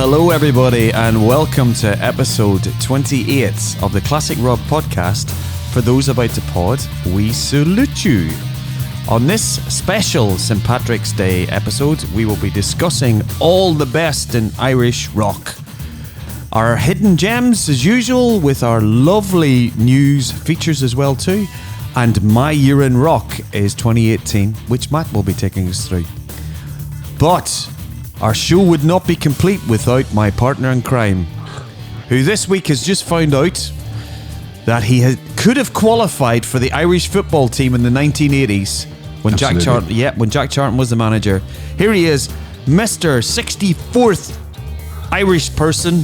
Hello everybody and welcome to episode 28 of the Classic Rock podcast. For those about to pod, we salute you. On this special St. Patrick's Day episode, we will be discussing all the best in Irish rock. Our hidden gems as usual, with our lovely news features as well too. And My Year in Rock is 2018, which Matt will be taking us through. But our show would not be complete without my partner in crime, who this week has just found out that he could have qualified for the Irish football team in the 1980s when Jack Charlton was the manager. Here he is, Mr. 64th Irish person,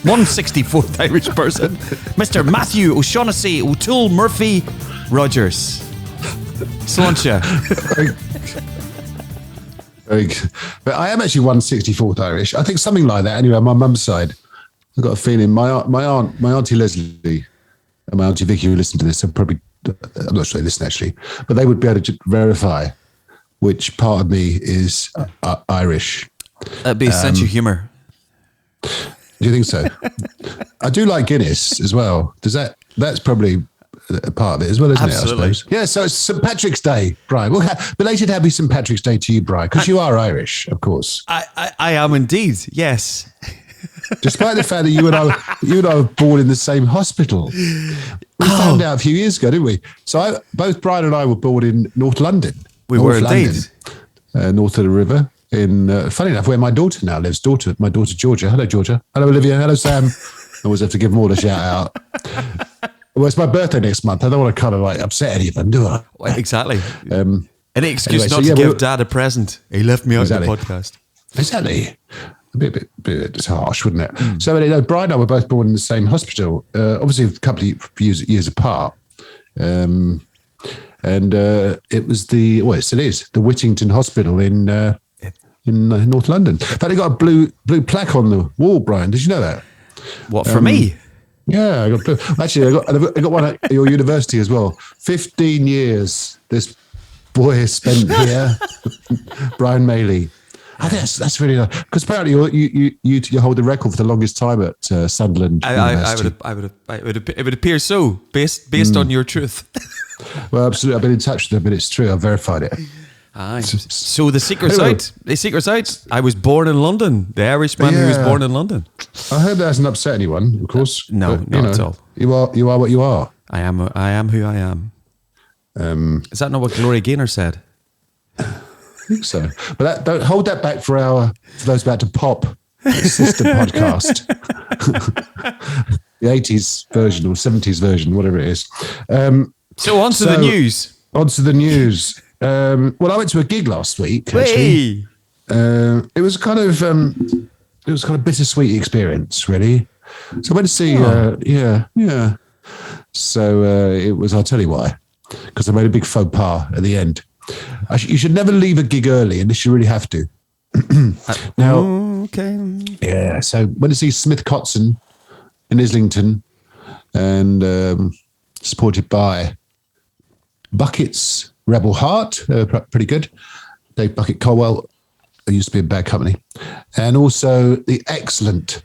164th Irish person, Mr. Matthew O'Shaughnessy O'Toole Murphy Rogers. Sláinte. But I am actually 164th Irish. I think something like that. Anyway, on my mum's side, I've got a feeling my auntie Leslie and my auntie Vicky, who listen to this, are probably, I'm not sure they listen actually, but they would be able to verify which part of me is Irish. That'd be a sense of humour. Do you think so? I do like Guinness as well. That's probably a part of it as well, isn't Absolutely. it, I suppose? Yeah, so it's St. Patrick's Day, Brian. Well, belated happy St. Patrick's Day to you, Brian, because you are Irish, of course. I am indeed, yes. Despite the fact that you and I were born in the same hospital. We found out a few years ago, didn't we? So both Brian and I were born in North London. We were indeed. North of the river. Funny enough, where my daughter now lives, my daughter Georgia. Hello, Georgia. Hello, Olivia. Hello, Sam. I always have to give them all a shout out. Well, it's my birthday next month. I don't want to kind of like upset any of them, do I? Well, exactly. Any excuse anyway, not to give Dad a present. He left me out of the podcast. Exactly. A bit harsh, wouldn't it? So anyway, Brian and I were both born in the same hospital, obviously a couple of years apart. And it was it still is, the Whittington Hospital in North London. In fact, they got a blue plaque on the wall, Brian. Did you know that? What, for me? Yeah, I got blue. Actually, I got one at your university as well. 15 years this boy has spent here, Brian Maley. I think that's really nice, because apparently you hold the record for the longest time at Sunderland University. It would appear so, based on your truth. Well, absolutely. I've been in touch with them, but it's true. I've verified it. Aye. So the secret's out. The secret's out. I was born in London. The Irishman who was born in London. I hope that hasn't upset anyone, of course. No, but, not at all. You are what you are. I am who I am. Is that not what Gloria Gaynor said? I think so. But don't hold that back for those about to pop the sister podcast. The 80s version or 70s version, whatever it is. So on to the news. On to the news. Well, I went to a gig last week. Actually, it was kind of a bittersweet experience, really. So I went to see, yeah. So it was. I'll tell you why, because I made a big faux pas at the end. You should never leave a gig early unless you really have to. Now, okay. Yeah. So went to see Smith Kotzen in Islington, and supported by Bucket's Rebel Heart, pretty good. Dave Bucket Colwell, who used to be in Bad Company, and also the excellent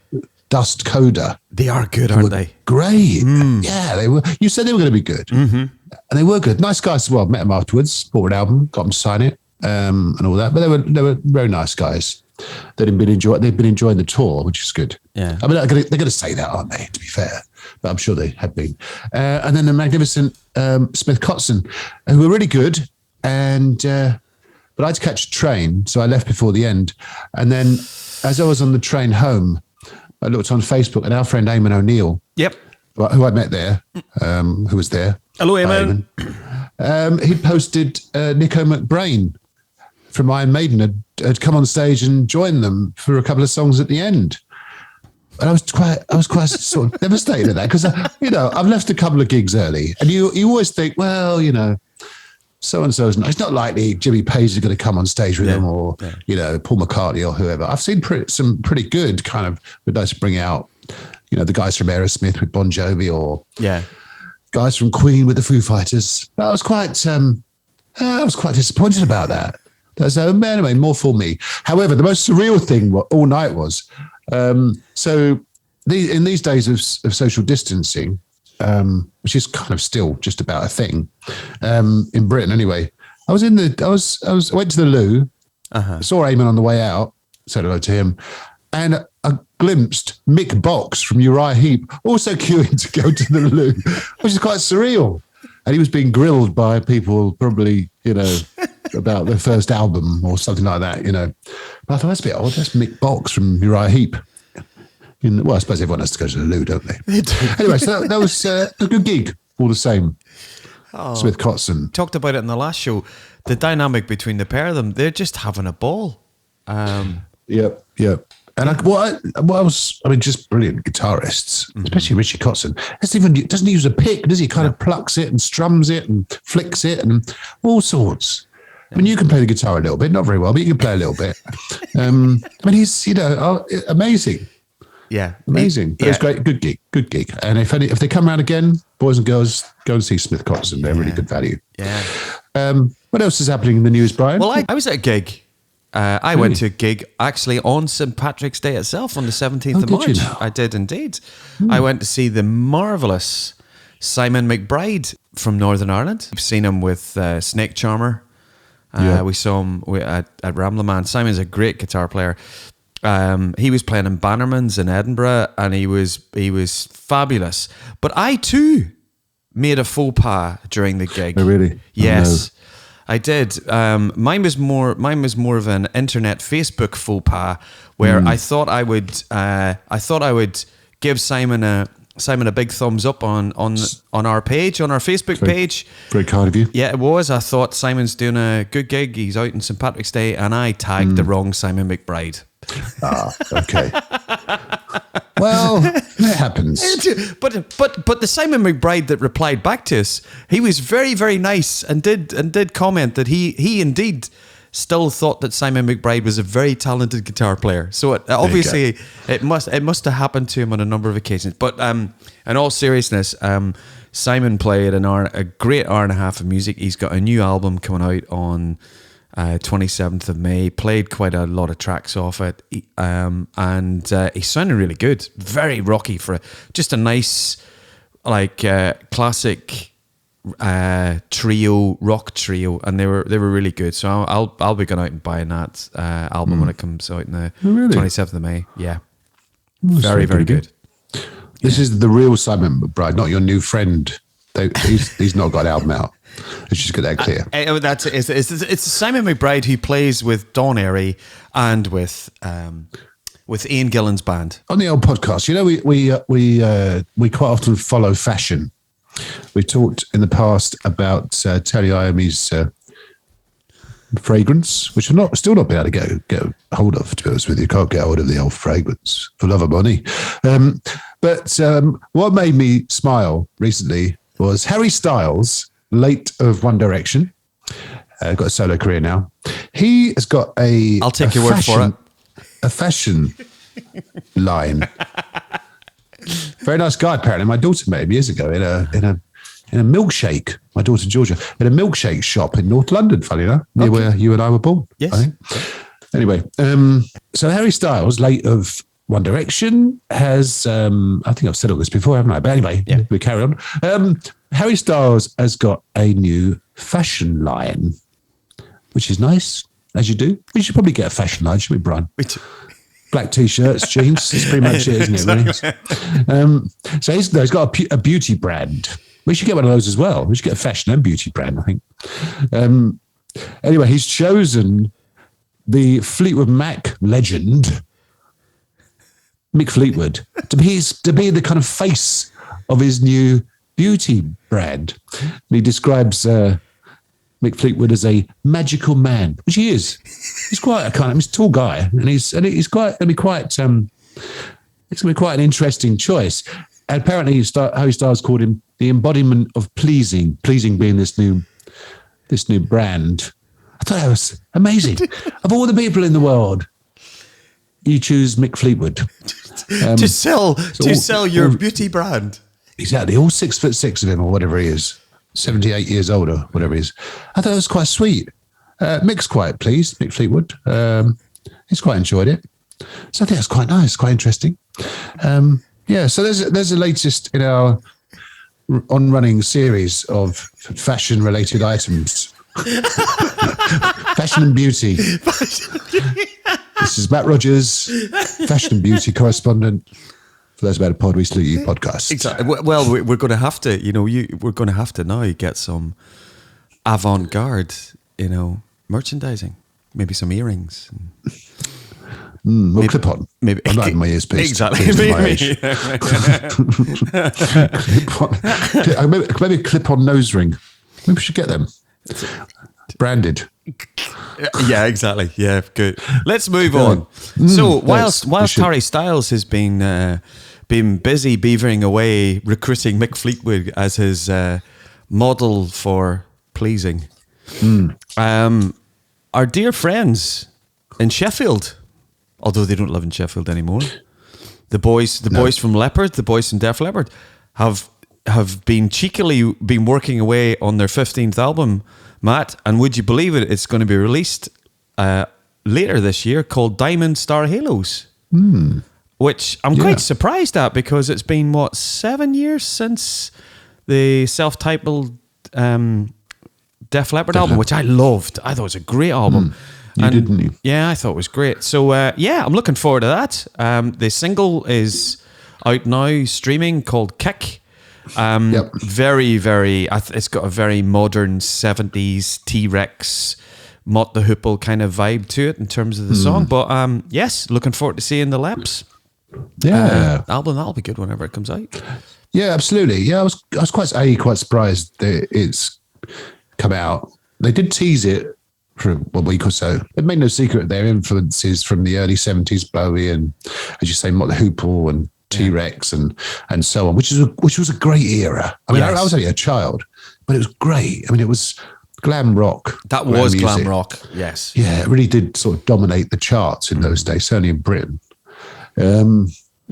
Dust Coda. They are good, aren't they? Great. Yeah, they were. You said they were going to be good, and they were good. Nice guys as well. Met them afterwards, bought an album, got them to sign it, and all that. But they were very nice guys. They've been enjoying the tour, which is good. Yeah. I mean, they're going to say that, aren't they? To be fair, but I'm sure they have been. And then the magnificent Smith Kotzen, who were really good. And but I had to catch a train, so I left before the end. And then, as I was on the train home, I looked on Facebook, and our friend Eamon O'Neill, who I met there, who was there. Hello, Eamon. He'd posted Nico McBrain from Iron Maiden had come on stage and joined them for a couple of songs at the end. And I was quite sort of devastated at that, because I've left a couple of gigs early, and you always think, well, so and so's. It's not likely Jimmy Page is going to come on stage with them, or Paul McCartney or whoever. I've seen some pretty good kind of, would like to bring out, the guys from Aerosmith with Bon Jovi, or guys from Queen with the Foo Fighters. But I was quite disappointed about that. So anyway, more for me. However, the most surreal thing all night was So in these days of social distancing, which is kind of still just about a thing in Britain anyway, I went to the loo, saw Eamon on the way out, said hello to him, and I glimpsed Mick Box from Uriah Heep also queuing to go to the loo, which is quite surreal. And he was being grilled by people probably, about their first album or something like that, But I thought, that's a bit odd. That's Mick Box from Uriah Heep. I suppose everyone has to go to the loo, don't they? Anyway, so that was a good gig, all the same. Smith Kotzen. Talked about it in the last show. The dynamic between the pair of them, they're just having a ball. Yep. And just brilliant guitarists, especially Richie Kotzen. Doesn't use a pick, does he? Kind of plucks it and strums it and flicks it and all sorts. I mean, you can play the guitar a little bit, not very well, but you can play a little bit. He's, amazing. Yeah. Amazing. It was great. Good gig. And if they come around again, boys and girls, go and see Smith Kotzen. They're really good value. Yeah. What else is happening in the news, Brian? Well, I was at a gig. I went to a gig actually on St. Patrick's Day itself on the 17th of March. I did indeed. I went to see the marvellous Simon McBride from Northern Ireland. We've seen him with Snake Charmer. We saw him at Ramblin' Simon's a great guitar player. He was playing in Bannerman's in Edinburgh, and he was fabulous. But I too made a faux pas during the gig. Oh, really? Yes. Oh, no. I did. Mine was more of an internet Facebook faux pas, where I thought I would give Simon a big thumbs up on our page, on our Facebook page. Very kind of you. Yeah, it was. I thought Simon's doing a good gig. He's out on St. Patrick's Day, and I tagged the wrong Simon McBride. Okay. Well, it happens. But the Simon McBride that replied back to us, he was very, very nice and did comment that he indeed still thought that Simon McBride was a very talented guitar player. So obviously it must have happened to him on a number of occasions. But in all seriousness, Simon played a great hour and a half of music. He's got a new album coming out on 27th of May. Played quite a lot of tracks off it, and he sounded really good. Very rocky for just a nice, classic rock trio, and they were really good. So I'll be going out and buying that album when it comes out on the 27th of May. Yeah, very good. This is the real Simon McBride, not your new friend. He's not got an album out. Let's just get that clear. It's Simon McBride who plays with Don Airy and with Ian Gillan's band. On the old podcast, we quite often follow fashion. We've talked in the past about Tony Iommi's fragrance, which I've still not been able to get hold of, to be honest with you. Can't get hold of the old fragrance for love of money. But what made me smile recently was Harry Styles, late of One Direction, got a solo career now. He has got I'll take your word for it. A fashion line. Very nice guy, apparently. My daughter met him years ago in a milkshake. My daughter Georgia, in a milkshake shop in North London. Funny enough, near where you and I were born. Yes. I think. Anyway, so Harry Styles, late of One Direction, has I think I've said all this before, haven't I? But anyway, we carry on. Harry Styles has got a new fashion line, which is nice, as you do. We should probably get a fashion line, shouldn't we, Brian? Black t-shirts, jeans. That's pretty much it, isn't it? Really? So he's got a beauty brand. We should get one of those as well. We should get a fashion and beauty brand, I think. Anyway, he's chosen the Fleetwood Mac legend, Mick Fleetwood, to be the kind of face of his new beauty brand. And he describes Mick Fleetwood as a magical man, which he is. He's quite he's a tall guy, and he's going to be quite. It's going to be quite an interesting choice. And apparently, Harry Styles called him the embodiment of pleasing. Pleasing being this new brand. I thought that was amazing. Of all the people in the world, you choose Mick Fleetwood to sell your beauty brand. Exactly, all 6'6" of him, or whatever he is, 78 years old, or whatever he is. I thought it was quite sweet. Mick's quite pleased, Mick Fleetwood. He's quite enjoyed it. So I think that's quite nice, quite interesting. So there's the latest in our on-running series of fashion-related items. Fashion and beauty. This is Matt Rogers, fashion and beauty correspondent for those about a pod. We salute you podcast. Exactly. Well, we're going to have to, we're going to have to now get some avant-garde, merchandising. Maybe some earrings. Well, clip on. Maybe I'm not having my ears pierced. Exactly. Maybe a clip-on nose ring. Maybe we should get them branded. Yeah, exactly. Yeah, good. Let's move on. So whilst Harry Styles has been busy beavering away recruiting Mick Fleetwood as his model for pleasing, our dear friends in Sheffield, although they don't live in Sheffield anymore, the boys from Leopard, the boys from Def Leppard, have been cheekily working away on their 15th album, Matt, and would you believe it? It's going to be released later this year, called Diamond Star Halos, which I'm quite surprised at, because it's been 7 years since the self-titled Def Leppard album, which I loved. I thought it was a great album. Didn't you? Yeah, I thought it was great. So, I'm looking forward to that. The single is out now, streaming, called Kick. Very, very, it's got a very modern 70s T-Rex, Mott the Hoople kind of vibe to it in terms of the song. But, yes, looking forward to seeing the Leps. Album, that'll be good whenever it comes out. Yeah, absolutely. Yeah, I was quite surprised that it's come out. They did tease it for a week or so. They've made no secret of their influences from the early 70s, Bowie and, as you say, Mott the Hoople and T-Rex and so on, which was a great era. I mean, I was only a child, but it was great. I mean, it was glam rock. That was glam rock, yes. Yeah, it really did sort of dominate the charts in those days, certainly in Britain.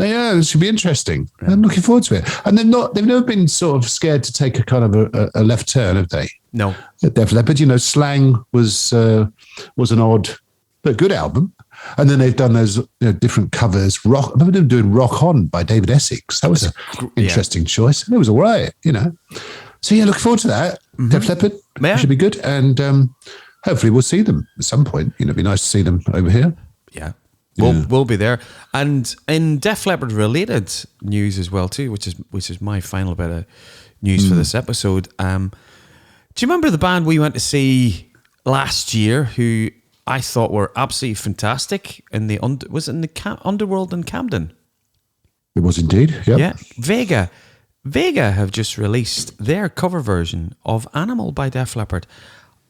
It should be interesting. I'm looking forward to it. And they've never been sort of scared to take a kind of a left turn, have they? No. Def Leppard, Slang was an odd but good album. And then they've done those different covers. Rock. I remember them doing Rock On by David Essex. That was an interesting choice. And it was all right, So look forward to that. Def Leppard should be good. And hopefully we'll see them at some point. It'd be nice to see them over here. Yeah. We'll be there. And in Def Leppard related news as well too, which is my final bit of news for this episode. Do you remember the band we went to see last year, who I thought were absolutely fantastic in the Underworld in Camden? It was indeed. Yep. Yeah. Vega have just released their cover version of Animal by Def Leppard,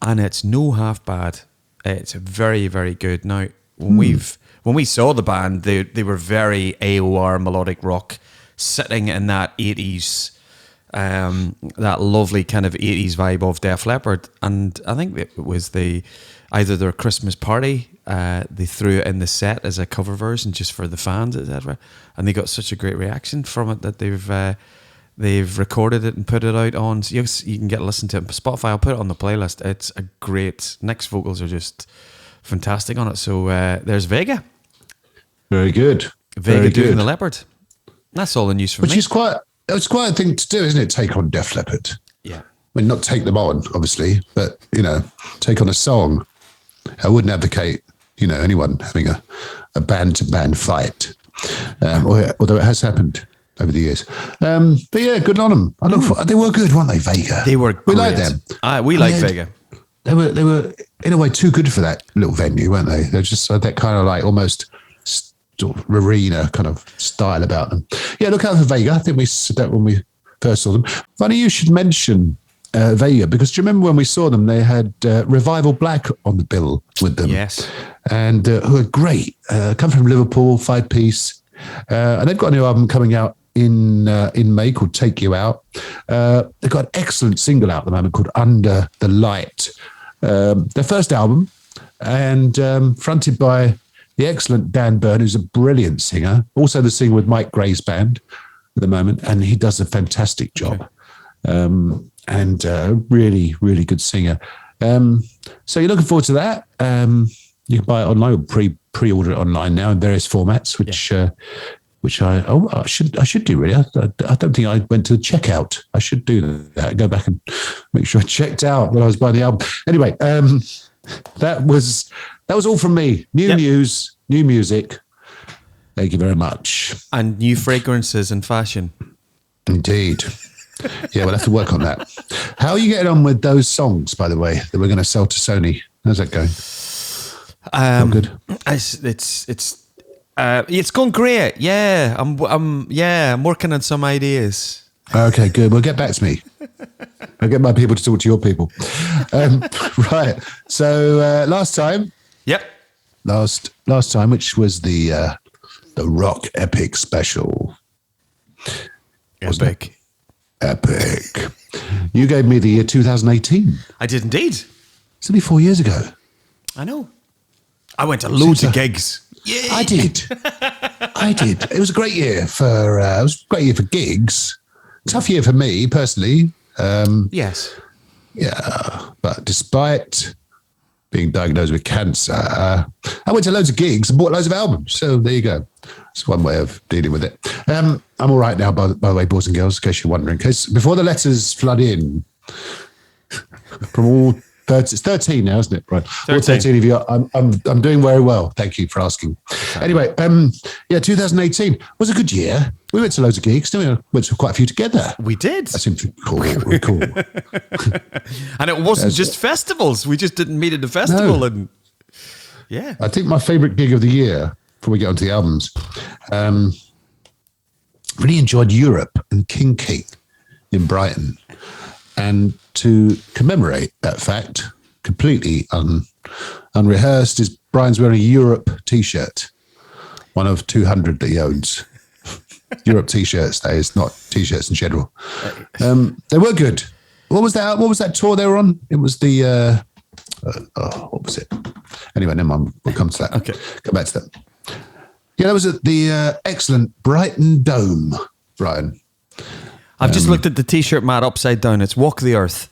and it's no half bad. It's very, very good. Now, when we saw the band, they were very AOR melodic rock, sitting in that 80s, that lovely kind of 80s vibe of Def Leppard. And I think it was either their Christmas party, they threw it in the set as a cover version just for the fans, etc. And they got such a great reaction from it that they've recorded it and put it out on. So you can get a listen to it on Spotify. I'll put it on the playlist. It's a great. Nick's vocals are just fantastic on it. So there's Vega. Very good. Vega doing the Leopard. That's all the news from me. It's quite a thing to do, isn't it? Take on Def Leppard. Yeah. I mean, not take them on, obviously, but, take on a song. I wouldn't advocate, anyone having a band-to-band fight, although it has happened over the years. But yeah, good on them. They were good, weren't they, Vega? They were great. We like them. We like Vega. They were, in a way, too good for that little venue, weren't they? They're just that kind of like almost sort of arena kind of style about them. Yeah, look out for Vega. I think we said that when we first saw them. Funny you should mention Vega, because do you remember when we saw them, they had Revival Black on the bill with them. Yes. And who are great. Come from Liverpool, 5-piece. And they've got a new album coming out in May called Take You Out. They've got an excellent single out at the moment called Under the Light. Their first album, and fronted by the excellent Dan Byrne, who's a brilliant singer, also the singer with Mike Gray's band at the moment, and he does a fantastic job. Okay. And really, really good singer. So you're looking forward to that. You can buy it online or pre-order it online now in various formats, which I should do really. I don't think I went to the checkout. I should do that. Go back and make sure I checked out when I was buying the album. Anyway, that was all from me. New news, new music. Thank you very much. And new fragrances and fashion. Indeed. Yeah, we'll have to work on that. How are you getting on with those songs, by the way, that we're going to sell to Sony? How's that going? Good. It's going great. Yeah, I'm working on some ideas. Okay, good. Well, get back to me. I'll get my people to talk to your people. Right. So last time. Yep. Last time, which was the Rock Epic Special. Epic. You gave me the year 2018. I did indeed. It's only 4 years ago. I know. I went to loads of gigs. Yeah, I did. It was a great year for gigs. Tough year for me personally. Yes. Yeah, but despite being diagnosed with cancer, I went to loads of gigs and bought loads of albums. So there you go. It's one way of dealing with it. I'm all right now, by the way, boys and girls, in case you're wondering. Because before the letters flood in from all 30, it's 13 now, isn't it? Right. 13. All 13 of you. I'm doing very well. Thank you for asking. Anyway, 2018 was a good year. We went to loads of gigs. We went to quite a few together. We did. That seemed cool. Cool. And it wasn't just festivals. We just didn't meet at a festival. No. And yeah. I think my favourite gig of the year, before we get onto the albums, really enjoyed Europe and King in Brighton. And to commemorate that fact, completely unrehearsed, is Brian's wearing a Europe T-shirt, one of 200 that he owns. Europe T-shirts, that is, not T-shirts in general. They were good. What was that tour they were on? It was the what was it? Anyway, never mind. We'll come to that. Okay, come back to that. Yeah, that was at the excellent Brighton Dome, Brian. I've just looked at the T-shirt mat upside down. It's Walk the Earth.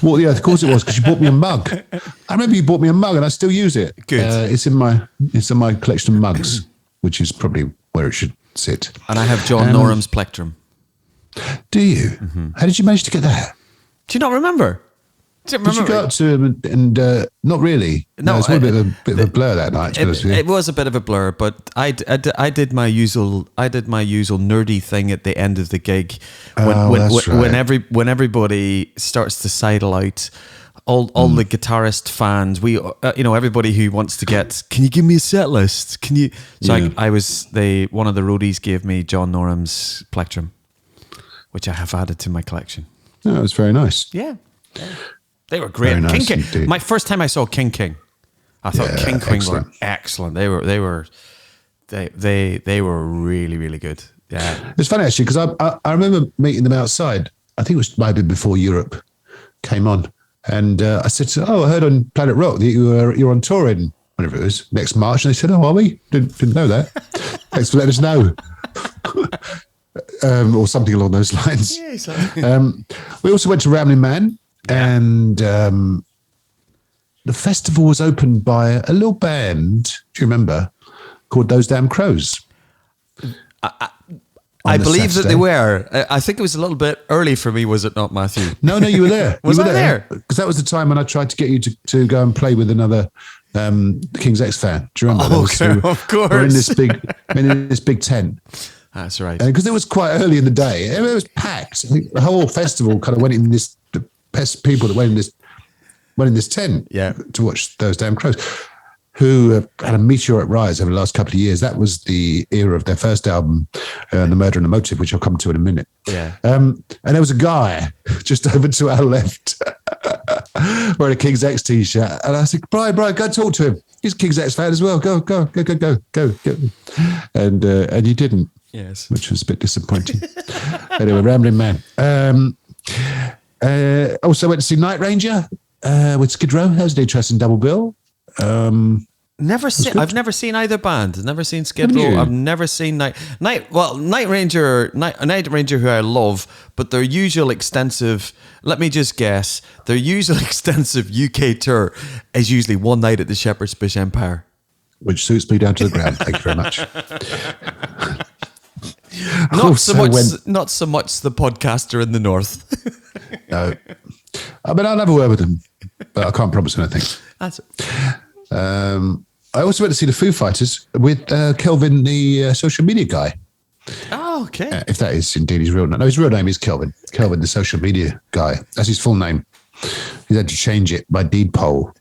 Walk the Earth, of course it was, because you bought me a mug. I remember you bought me a mug, and I still use it. Good. It's in my collection of mugs, which is probably where it should sit. And I have John Noram's plectrum. Do you? Mm-hmm. How did you manage to get that? Do you not remember? Did you go up to him and not really? No, it's a bit of a blur that night. It was a bit of a blur, but I did my usual nerdy thing at the end of the gig when everybody starts to sidle out. All the guitarist fans, everybody who wants to get, can you give me a set list? Can you? So yeah. One of the roadies gave me John Noram's plectrum, which I have added to my collection. Oh, it was very nice. Yeah. They were great. Nice King. My first time I saw King, I thought King were excellent. They were really, really good. Yeah, it's funny actually because I remember meeting them outside. I think it was maybe before Europe came on, and I said, I heard on Planet Rock that you're on tour in whenever it was next March, and they said, are we? Didn't know that. Thanks for letting us know. Or something along those lines. Yeah, exactly. We also went to Ramblin' Man. And the festival was opened by a little band, do you remember, called Those Damn Crows? I believe that they were. I think it was a little bit early for me, was it not, Matthew? No, you were there. Was I there? Because that was the time when I tried to get you to go and play with another King's X fan. Do you remember? Okay, of course. We're in this big tent. That's right. Because it was quite early in the day. It was packed. I think the whole festival kind of went in this... people that went in this tent to watch Those Damn Crows, who had a meteoric rise over the last couple of years. That was the era of their first album, The Murder and the Motive, which I'll come to in a minute. Yeah. And there was a guy just over to our left wearing a King's X T-shirt. And I said, Brian, go talk to him. He's a King's X fan as well. Go. And you didn't. Yes. Which was a bit disappointing. Anyway, Ramblin' Man. Also went to see Night Ranger with Skid Row. That was an interesting double bill. I've never seen either band. I've never seen Skid Row. I've never seen Night Ranger, who I love, but their usual extensive, let me just guess, their usual extensive UK tour is usually one night at the Shepherd's Bush Empire. which suits me down to the ground. Thank you very much. Not so much the podcaster in the north. No. I mean, I'll have a word with him, but I can't promise anything. That's it. I also went to see the Foo Fighters with Kelvin, the social media guy. Oh, okay. If that is indeed his real name. No, his real name is Kelvin. Kelvin, the social media guy. That's his full name. He's had to change it by deed poll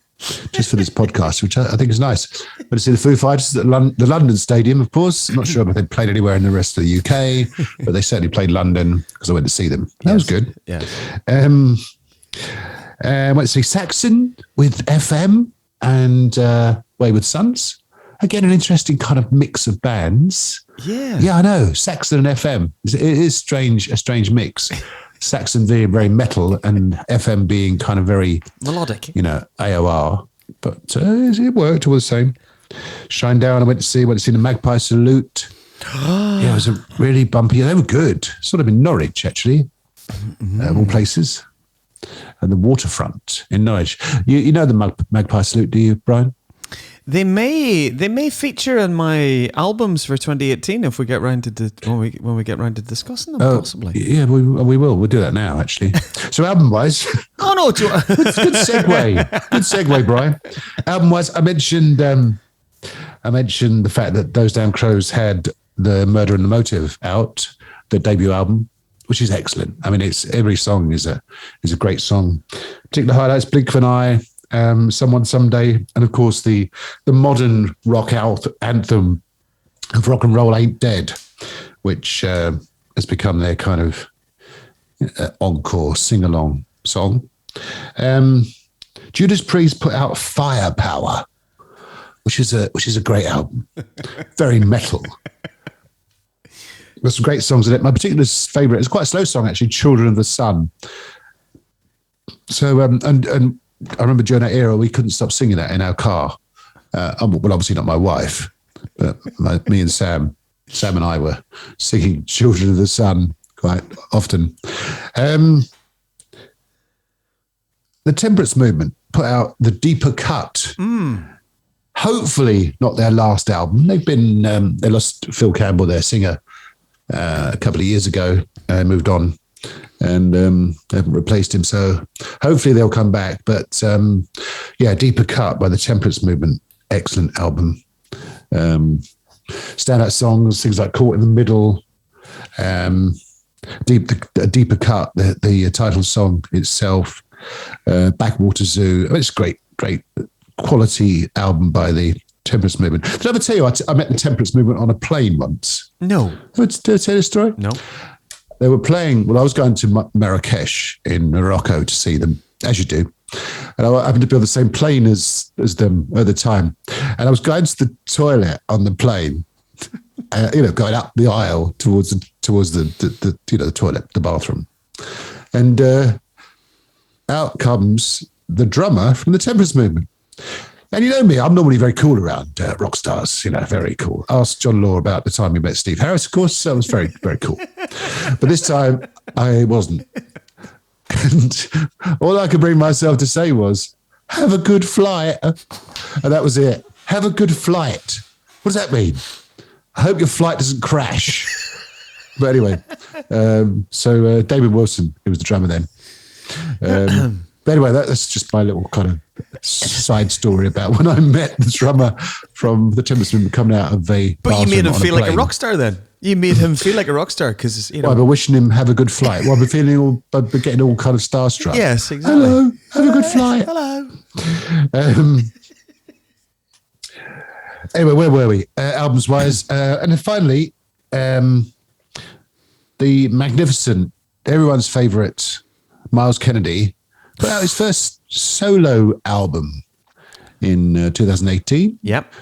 just for this podcast, which I think is nice. But to see the Foo Fighters at the London Stadium, of course. I'm not sure if they played anywhere in the rest of the UK, but they certainly played London because I went to see them. That was good. Yeah. Went to see Saxon with FM and Wayward Sons. Again, an interesting kind of mix of bands. Yeah. Yeah, I know. Saxon and FM. It is a strange mix. Saxon being very metal and FM being kind of very melodic, AOR. But it worked all the same. Shine Down, I went to see the Magpie Salute. Yeah, it was a really bumpy. They were good. Sort of in Norwich, actually, of all places. And the Waterfront in Norwich. You know the Magpie Salute, do you, Brian? They may feature in my albums for 2018 if we get round to when we get round to discussing them, possibly. Yeah, we will. We'll do that now, actually. So album-wise, oh no, good segue, Brian. Album-wise, I mentioned the fact that Those Damn Crows had the Murder and the Motive out, the debut album, which is excellent. I mean, every song is a great song. Particular highlights: Blink of an Eye, Someone Someday, and of course the modern rock anthem of Rock and Roll Ain't Dead, which has become their kind of encore sing-along song. Judas Priest put out Firepower, which is a great album, very metal. There's some great songs in it. My particular favourite is quite a slow song, actually, Children of the Sun. So, and I remember during that era, we couldn't stop singing that in our car. Well, obviously not my wife, but me and Sam and I were singing Children of the Sun quite often. The Temperance Movement put out The Deeper Cut. Hopefully not their last album. They've been, they lost Phil Campbell, their singer, a couple of years ago, moved on. And they haven't replaced him, so hopefully they'll come back. But Deeper Cut by the Temperance Movement, excellent album. Standout songs, things like Caught in the Middle, Deeper Cut, the title song itself, Backwater Zoo. I mean, it's a great quality album by the Temperance Movement. Did I ever tell you I met the Temperance Movement on a plane once? No. Did I tell you the story? No. They were playing, I was going to Marrakesh in Morocco to see them, as you do. And I happened to be on the same plane as them at the time. And I was going to the toilet on the plane, going up the aisle towards the toilet, the bathroom. And out comes the drummer from the Temperance Movement. And you know me, I'm normally very cool around rock stars, very cool. Asked John Law about the time we met Steve Harris, of course, so it was very, very cool. But this time, I wasn't. And all I could bring myself to say was, have a good flight. And that was it. Have a good flight. What does that mean? I hope your flight doesn't crash. But anyway, so David Wilson, who was the drummer then. But anyway, that's just my little kind of side story about when I met the drummer from the Temperance Movement coming out of a But you made him feel like a rock star then. You made him feel like a rock star because, Well, I've been wishing him have a good flight. Well, I've been getting all kind of starstruck. Yes, exactly. Hello, have a good flight. Hello. Anyway, where were we? Albums-wise. And then finally, the magnificent, everyone's favourite, Miles Kennedy, put out his first solo album in 2018. Yep.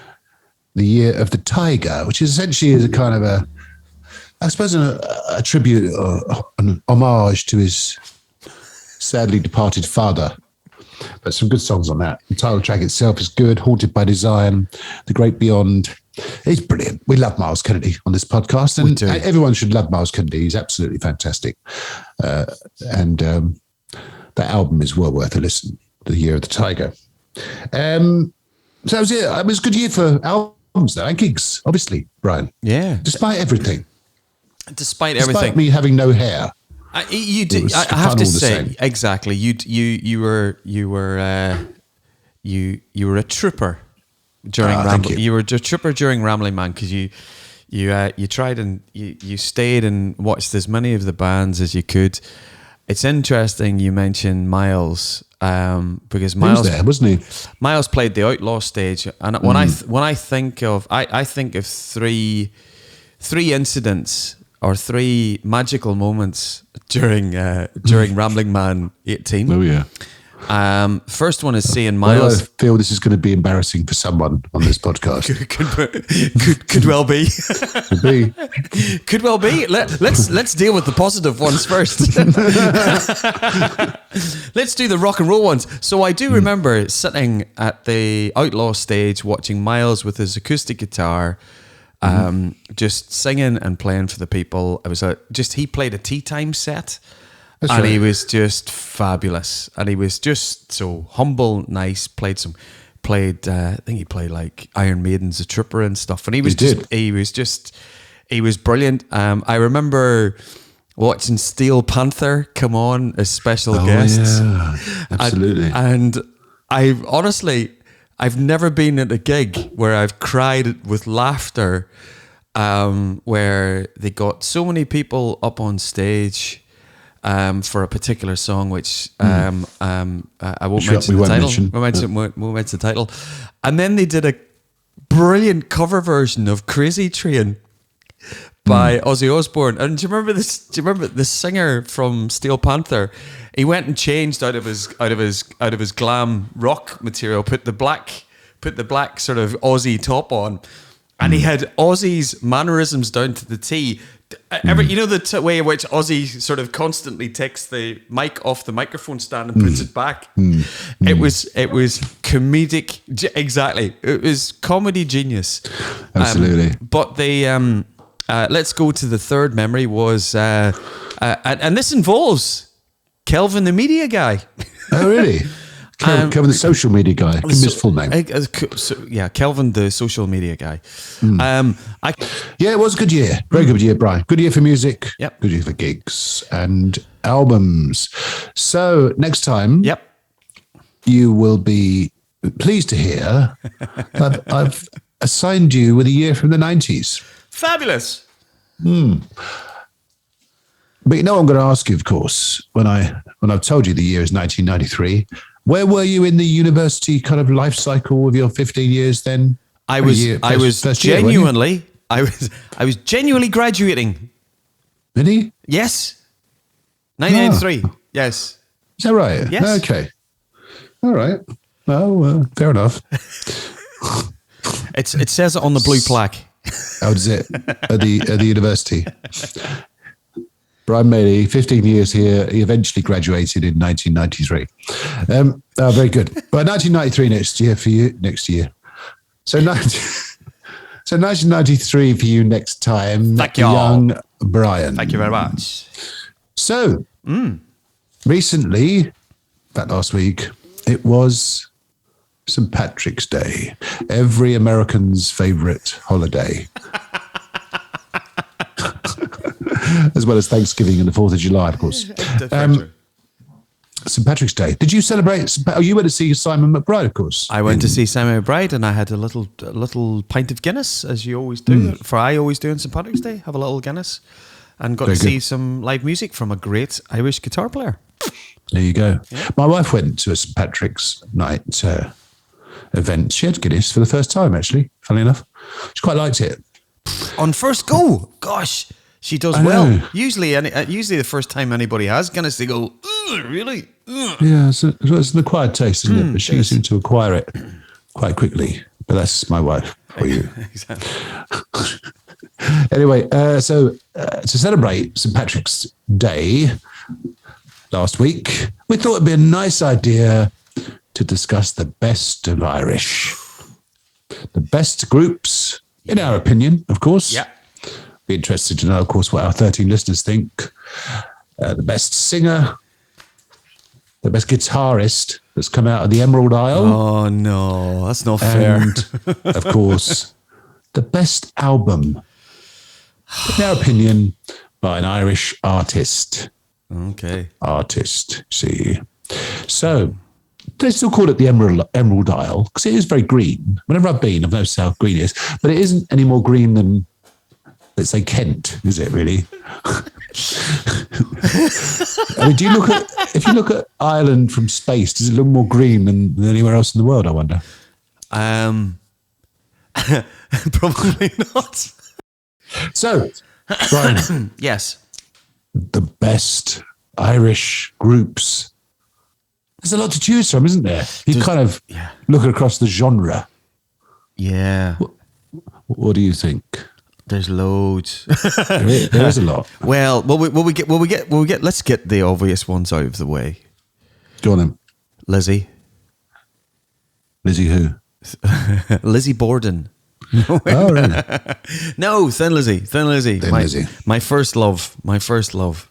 The Year of the Tiger, which is essentially a kind of a tribute or an homage to his sadly departed father. But some good songs on that. The title track itself is good. Haunted by Design, The Great Beyond. He's brilliant. We love Miles Kennedy on this podcast. And everyone should love Miles Kennedy. He's absolutely fantastic. That album is well worth a listen, The Year of the Tiger. So that was it. It was a good year for albums. songs though, and gigs, obviously, Brian. Yeah. Despite everything. Despite everything. Despite me having no hair. You did. I have to say, exactly. You were a trooper during Rambling. You were a trooper during Rambling Man, because you tried and you stayed and watched as many of the bands as you could. It's interesting you mentioned Miles, because Miles was there, wasn't he? Miles played the Outlaw stage, and when I think of three incidents or three magical moments during Rambling Man 18. Oh yeah. First one is seeing Miles. I feel this is going to be embarrassing for someone on this podcast. could well be. Could be. Could well be. Let's deal with the positive ones first. Let's do the rock and roll ones. So I do remember sitting at the Outlaw stage watching Miles with his acoustic guitar, just singing and playing for the people. It was he played a tea time set. That's and right. He was just fabulous, and he was just so humble, nice. I think he played like Iron Maiden's A Trooper and stuff, and he was brilliant. I remember watching Steel Panther come on as special guests. Yeah, absolutely. And I've never been at a gig where I've cried with laughter, where they got so many people up on stage. For a particular song, which I won't mention the title. We'll mention the title. And then they did a brilliant cover version of Crazy Train by Ozzy Osbourne. And do you remember this? Do you remember the singer from Steel Panther? He went and changed out of his glam rock material, put the black sort of Ozzy top on, and he had Ozzy's mannerisms down to the T. You know the way in which Ozzy sort of constantly takes the mic off the microphone stand and puts it back. It was comedic. Exactly, it was comedy genius. Absolutely. But they let's go to the third memory was and this involves Kelvin, the media guy. Oh really? Kelvin, the social media guy. Give me his full name. Kelvin, the social media guy. It was a good year. Very good year, Brian. Good year for music. Yep. Good year for gigs and albums. So next time, you will be pleased to hear I've assigned you with a year from the 90s. Fabulous. But you know, I'm going to ask you, of course, when I've told you the year is 1993. Where were you in the university kind of life cycle of your 15 years then? I was genuinely graduating. Really? Yes. 1993. Yes. Is that right? Yes. Okay. All right. Well, fair enough. It says it on the blue plaque. How does it at the university? Brian Maley, 15 years here. He eventually graduated in 1993. Very good. But 1993 next year for you. Next year. So 1993 for you next time. Thank you, young Brian. Thank you very much. So, recently, that last week, it was St. Patrick's Day. Every American's favorite holiday. As well as Thanksgiving and the 4th of July, of course. St. Patrick's Day. Did you celebrate? You went to see Simon McBride, of course. I went to see Simon McBride, and I had a little pint of Guinness, as you always do. I always do on St. Patrick's Day. Have a little Guinness, and got to see some live music from a great Irish guitar player. There you go. Yeah. My wife went to a St. Patrick's night event. She had Guinness for the first time, actually. Funnily enough, she quite liked it. On first go, gosh. She does well. Usually the first time anybody has Guinness, they go, really? Yeah, it's an acquired taste, isn't it? But she seemed to acquire it quite quickly. But that's my wife for you. Exactly. Anyway, so to celebrate St. Patrick's Day last week, we thought it'd be a nice idea to discuss the best of Irish. The best groups, in our opinion, of course. Yeah. Be interested to know, of course, what our 13 listeners think. The best singer, the best guitarist that's come out of the Emerald Isle. Oh, no, that's not fair. And, of course, the best album, in their opinion, by an Irish artist. Okay. See. So they still call it the Emerald Isle because it is very green. Whenever I've been, I've noticed how green it is, but it isn't any more green than, let's say, Kent, is it really? I mean, if you look at Ireland from space, does it look more green than anywhere else in the world, I wonder? Probably not. So, Brian. Yes. The best Irish groups. There's a lot to choose from, isn't there? You kind of look across the genre. Yeah. What do you think? There's loads. There is a lot. Well, let's get the obvious ones out of the way. Go on then. Lizzie. Lizzie who? Lizzie Borden. Oh, really? No, Thin Lizzy. Lizzy. My first love.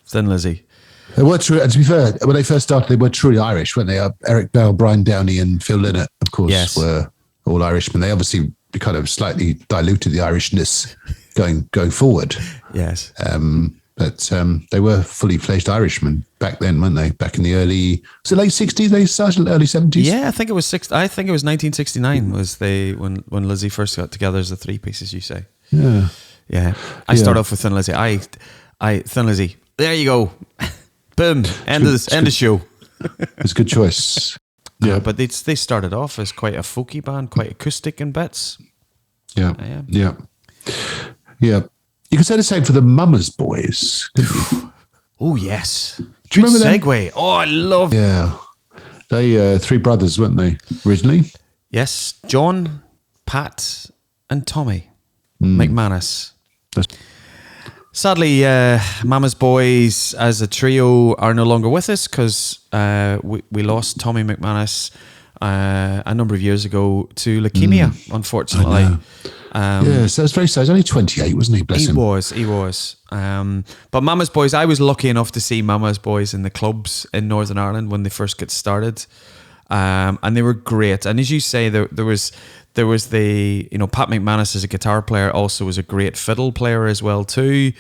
Thin Lizzy. They were true. And to be fair, when they first started, they were truly Irish, weren't they? Eric Bell, Brian Downey, and Phil Lynott, of course, were all Irishmen. They obviously kind of slightly diluted the Irishness going forward. Yes. But they were fully fledged Irishmen back then, weren't they? Back in the was it late 60s? They started early 70s? Yeah, I think it was 1969 was when Lizzie first got together as the three pieces, you say. Yeah. Yeah. I start off with Thin Lizzy. Thin Lizzy. There you go. Boom. End of the show. It's a good choice. Yeah. But they started off as quite a folky band, quite acoustic in bits. Yeah. Yeah. You could say the same for the Mamas Boys. Oh, yes. Do you remember segue. Oh, I love. Yeah. They three brothers, weren't they, originally? Yes. John, Pat, and Tommy McManus. Sadly, Mama's Boys as a trio are no longer with us because we lost Tommy McManus a number of years ago to leukemia, unfortunately. So it's very sad. He's only 28, wasn't he? Bless him. He was. But Mama's Boys, I was lucky enough to see Mama's Boys in the clubs in Northern Ireland when they first get started. And they were great. And as you say, there was the, Pat McManus as a guitar player also was a great fiddle player as well too.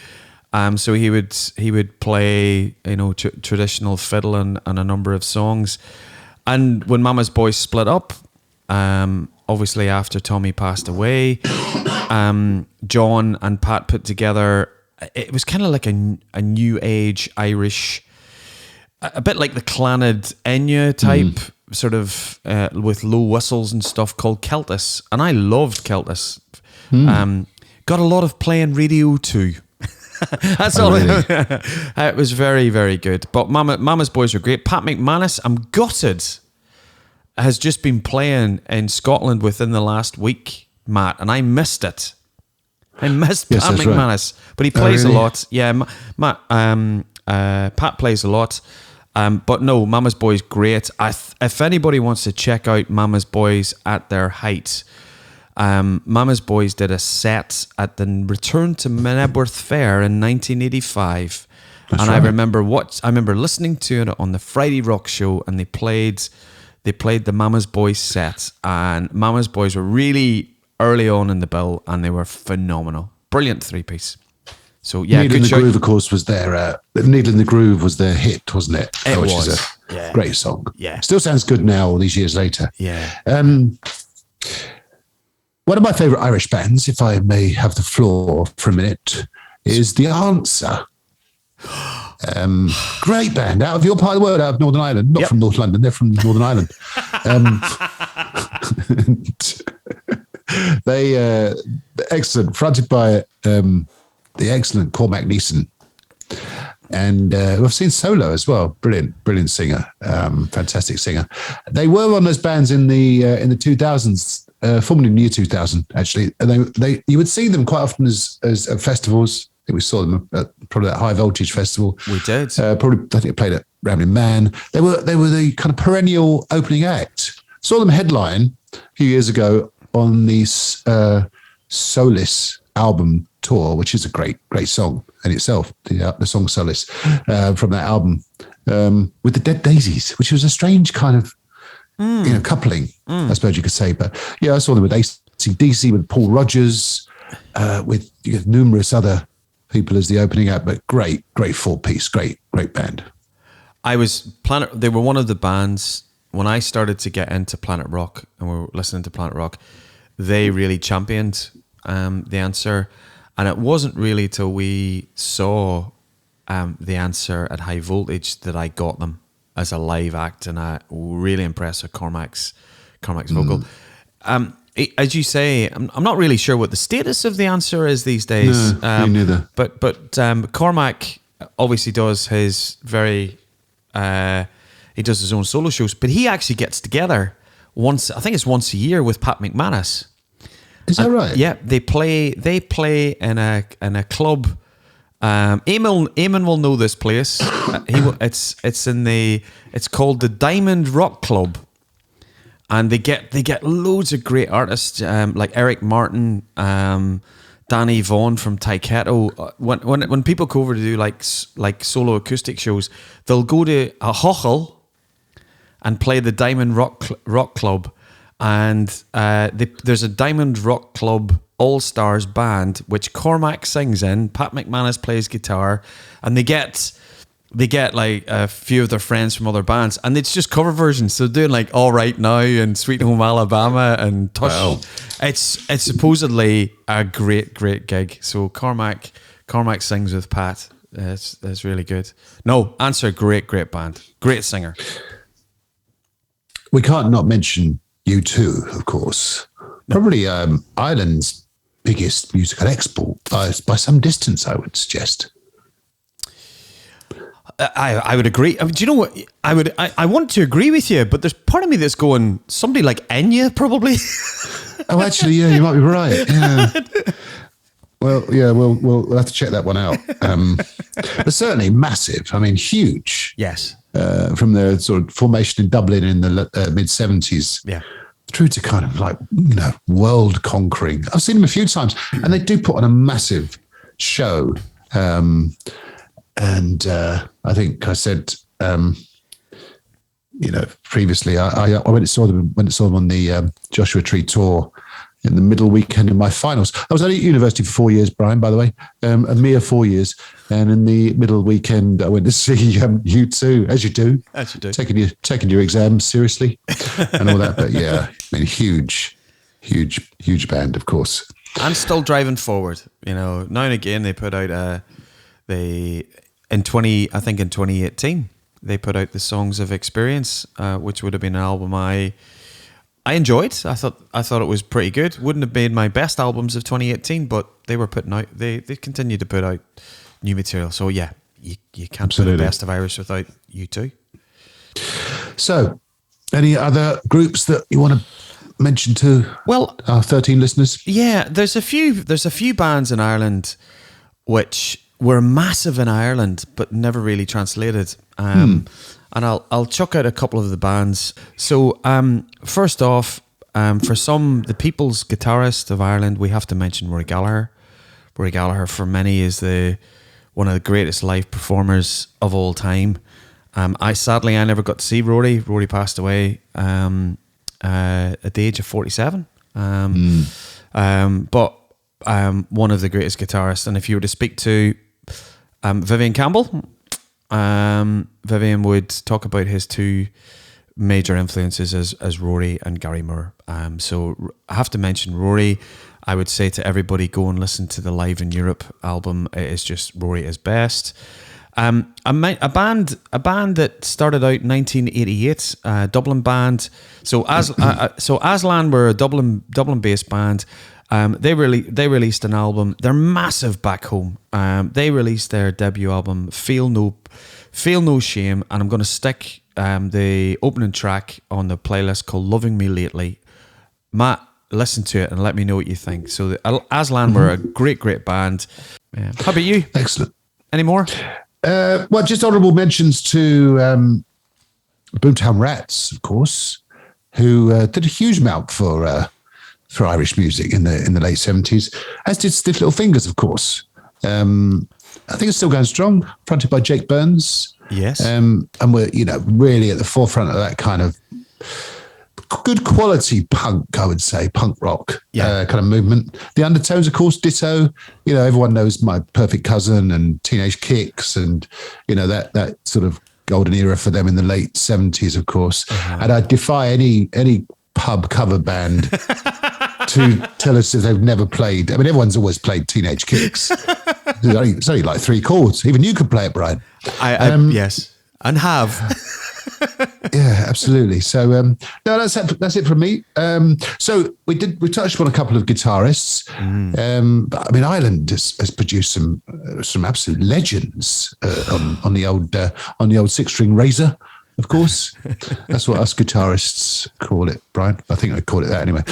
So he would play, traditional fiddle and a number of songs. And when Mama's Boys split up, obviously after Tommy passed away, John and Pat put together, it was kind of like a new age Irish, a bit like the Clannad Enya type, sort of with low whistles and stuff, called Celtis. And I loved Celtis. Got a lot of playing radio too. That's all. Really? It was very, very good. But Mama's Boys were great. Pat McManus, I'm gutted, has just been playing in Scotland within the last week, Matt, and I missed it. I missed Pat McManus, right. But he plays a lot. Yeah, Pat plays a lot. But no, Mama's Boys, great. If anybody wants to check out Mama's Boys at their height, Mama's Boys did a set at the Return to Knebworth Fair in 1985. That's right. I remember listening to it on the Friday Rock Show, and they played the Mama's Boys set, and Mama's Boys were really early on in the bill, and they were phenomenal. Brilliant three-piece. So yeah, Needle in the Groove, of course, was their Needle in the Groove was their hit, wasn't it? It Which was is a great song. Yeah, still sounds good now, all these years later. Yeah. One of my favourite Irish bands, if I may have the floor for a minute, is The Answer. Great band, out of your part of the world, out of Northern Ireland, not from North London, they're from Northern Ireland. They excellent, fronted by the excellent Cormac Neeson, and I've seen solo as well. Brilliant singer, fantastic singer. They were one of those bands in the 2000s, formerly in the year 2000 actually. And they you would see them quite often as at festivals. I think we saw them at probably that High Voltage festival. We did. Probably I think they played at Rambling Man. They were the kind of perennial opening act. Saw them headline a few years ago on the Solace album tour, which is a great song in itself, the song Solace from that album, with the Dead Daisies, which was a strange kind of coupling, I suppose you could say. But yeah, I saw them with AC/DC, with Paul Rodgers, with numerous other people as the opening act, but great 4-piece, great band. They were one of the bands when I started to get into Planet Rock and we were listening to Planet Rock. They really championed The Answer, and it wasn't really till we saw The Answer at High Voltage that I got them as a live act, and I really impressed with Cormac's vocal. As you say, I'm not really sure what the status of The Answer is these days. No, me neither. But Cormac obviously does his he does his own solo shows, but he actually gets together once a year with Pat McManus. Is that right? Yeah, they play in a club. Eamon will know this place. It's called the Diamond Rock Club, and they get loads of great artists like Eric Martin, Danny Vaughan from Taiketo. When people go over to do like solo acoustic shows, they'll go to a hochel and play the Diamond Rock Club, and there's a Diamond Rock Club All-Stars band which Cormac sings in. Pat McManus plays guitar, and they get like a few of their friends from other bands, and it's just cover versions. So they're doing like All Right Now and Sweet Home Alabama and Tush. Wow. It's supposedly a great gig. So Cormac sings with Pat. It's really good. No, Answer, great band, great singer. We can't not mention U2, of course. No. Probably Ireland's biggest musical export by some distance, I would suggest. I would agree. I mean, do you know what? I want to agree with you, but there's part of me that's going, somebody like Enya, probably. Oh, actually, yeah, you might be right. Yeah. Well, yeah, we'll have to check that one out. But certainly massive. I mean, huge. Yes. From their sort of formation in Dublin in the mid 70s. Yeah. Through to kind of like, world conquering. I've seen them a few times, and they do put on a massive show. And I think I said, previously, I went and saw them on the Joshua Tree tour in the middle weekend of my finals. I was only at university for 4 years, Brian, by the way, a mere 4 years. And in the middle weekend, I went to see U2, as you do. As you do. Taking your exams seriously and all that. But yeah, I mean, huge band, of course. And still driving forward. Now and again, they put out in 2018, they put out the Songs of Experience, which would have been an album I enjoyed. I thought it was pretty good. Wouldn't have been my best albums of 2018, but they were putting out. They continue to put out new material. So yeah, you can't Absolutely. put the best of Irish without U2. So, any other groups that you want to mention to our 13 listeners? Yeah, there's a few bands in Ireland which were massive in Ireland but never really translated. And I'll chuck out a couple of the bands. So first off, for the People's Guitarist of Ireland, we have to mention Rory Gallagher. Rory Gallagher, for many, is one of the greatest live performers of all time. I never got to see Rory. Rory passed away at the age of 47. But one of the greatest guitarists. And if you were to speak to Vivian Campbell, Vivian would talk about his two major influences as Rory and Gary Moore. So I have to mention Rory. I would say to everybody, go and listen to the Live in Europe album. It is just Rory is best. A band that started out in 1988, Dublin band. So Aslan were a Dublin based band. They released an album. They're massive back home. They released their debut album, Feel No Shame, and I'm going to stick the opening track on the playlist called Loving Me Lately. Matt, listen to it and let me know what you think. So Aslan were a great band. Yeah. How about you? Excellent. Any more? Well, just honourable mentions to Boomtown Rats, of course, who did a huge amount for Irish music in the late 70s, as did Stiff Little Fingers, of course. I think it's still going strong, fronted by Jake Burns. Yes. And we're, really at the forefront of that kind of good quality punk, I would say, punk rock Yeah. kind of movement. The Undertones, of course, ditto. You know, everyone knows My Perfect Cousin and Teenage Kicks, and you know that sort of golden era for them in the late 70s, of course. And I defy any pub cover band to tell us if they've never played. I mean, everyone's always played Teenage Kicks. It's only like 3 chords. Even you could play it, Brian. Yes, and have. Yeah, absolutely. So no, that's it from me. So we touched on a couple of guitarists. But I mean, Ireland has produced some absolute legends on the old 6-string Razor. Of course, that's what us guitarists call it, Brian. I think I call it that anyway.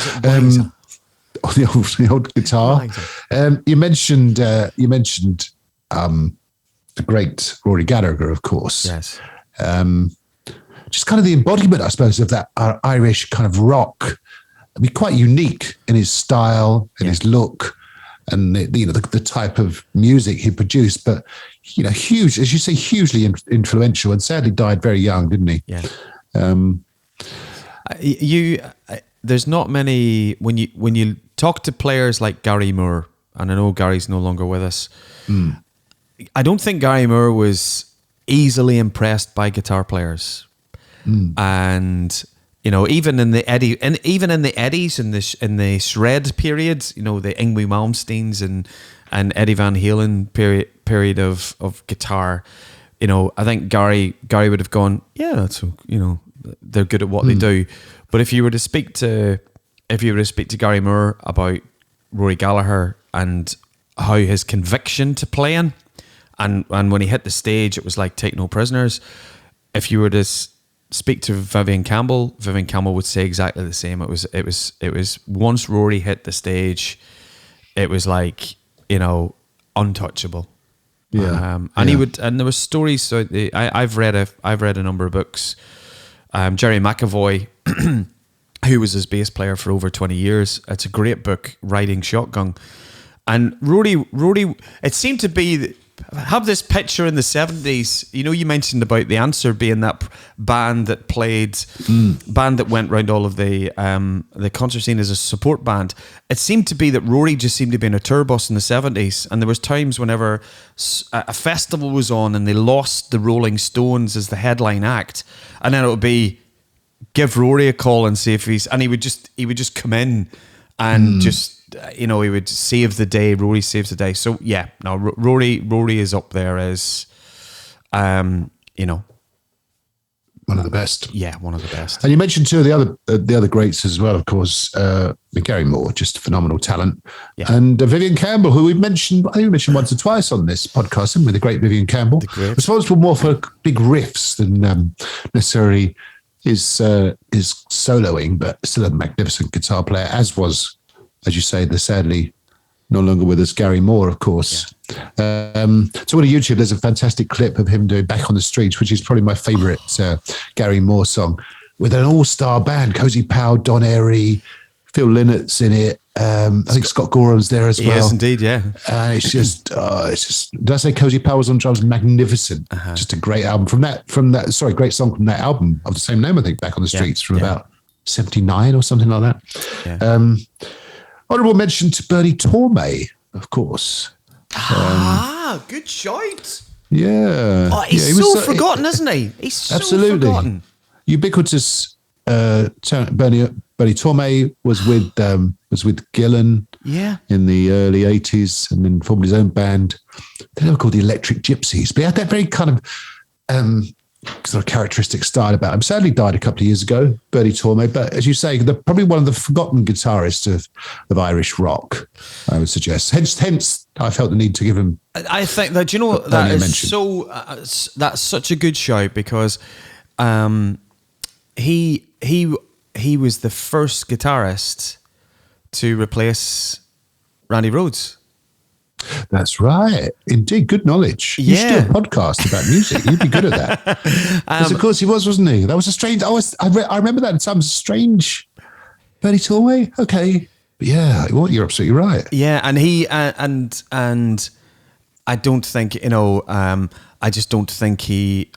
On the old guitar. You mentioned the great Rory Gallagher, of course. Yes. Just kind of the embodiment, I suppose, of that Irish kind of rock. I mean, quite unique in his style and his look, and the type of music he produced. But huge, as you say, hugely influential, and sadly died very young, didn't he? Yeah. There's not many when you talk to players like Gary Moore, and I know Gary's no longer with us. I don't think Gary Moore was easily impressed by guitar players. And even in the Eddies in the shred periods, the Yngwie Malmsteens and Eddie Van Halen period of guitar, I think Gary would have gone, yeah, that's they're good at what they do. But if you were to speak to Gary Moore about Rory Gallagher and how his conviction to playing, and when he hit the stage, it was like Take No Prisoners. If you were to speak to Vivian Campbell would say exactly the same. It was once Rory hit the stage, it was like untouchable. Yeah, he would, and there were stories. So I've read a number of books. Jerry McAvoy, who was his bass player for over 20 years. It's a great book, Riding Shotgun. And Rory, it seemed to be. Have this picture in the 70s. You mentioned about The Answer being that band that went round all of the concert scene as a support band. It seemed to be that Rory just seemed to be in a tour bus in the 70s, and there was times whenever a festival was on and they lost the Rolling Stones as the headline act, and then it would be give Rory a call and see if he would just come in and just. He would save the day. Rory saves the day. So yeah, no, Rory is up there as, one of the best. Yeah, one of the best. And you mentioned two of the other greats as well, of course. Gary Moore, just phenomenal talent, and Vivian Campbell, who I think we mentioned once or twice on this podcast, haven't we? The great Vivian Campbell, responsible more for big riffs than necessarily his soloing, but still a magnificent guitar player, as was. As you say, the sadly no longer with us Gary Moore, of course. Yeah. So on YouTube, there's a fantastic clip of him doing Back on the Streets, which is probably my favourite Gary Moore song, with an all-star band, Cozy Powell, Don Airey, Phil Lynnett's in it. I think Scott Gorham's there as well. Yes, indeed, yeah. And it's just, did I say Cozy Powell's on drums? Magnificent. Just a great album great song from that album of the same name, I think, Back on the Streets from about 79 or something like that. Yeah. Honourable mention to Bernie Tormé, of course. Good shout. Yeah. Oh, he's so forgotten, isn't he? He's so forgotten. Ubiquitous. Bernie Tormé was with Gillan in the early 80s, and then formed his own band. They were called the Electric Gypsies, but he had that very kind of sort of characteristic style about him. Sadly died a couple of years ago, Bernie Tormé, but as you say, probably one of the forgotten guitarists of Irish rock, I would suggest. Hence I felt the need to give him. I think that, that is so, that's such a good show, because he was the first guitarist to replace Randy Rhoads. That's right. Indeed. Good knowledge. You should do a podcast about music. You'd be good at that. Because of course he was, wasn't he? That was a strange, I remember that at times, strange. Bernie Tormé? Okay. But yeah, you're absolutely right. Yeah. And he, and I don't think, I just don't think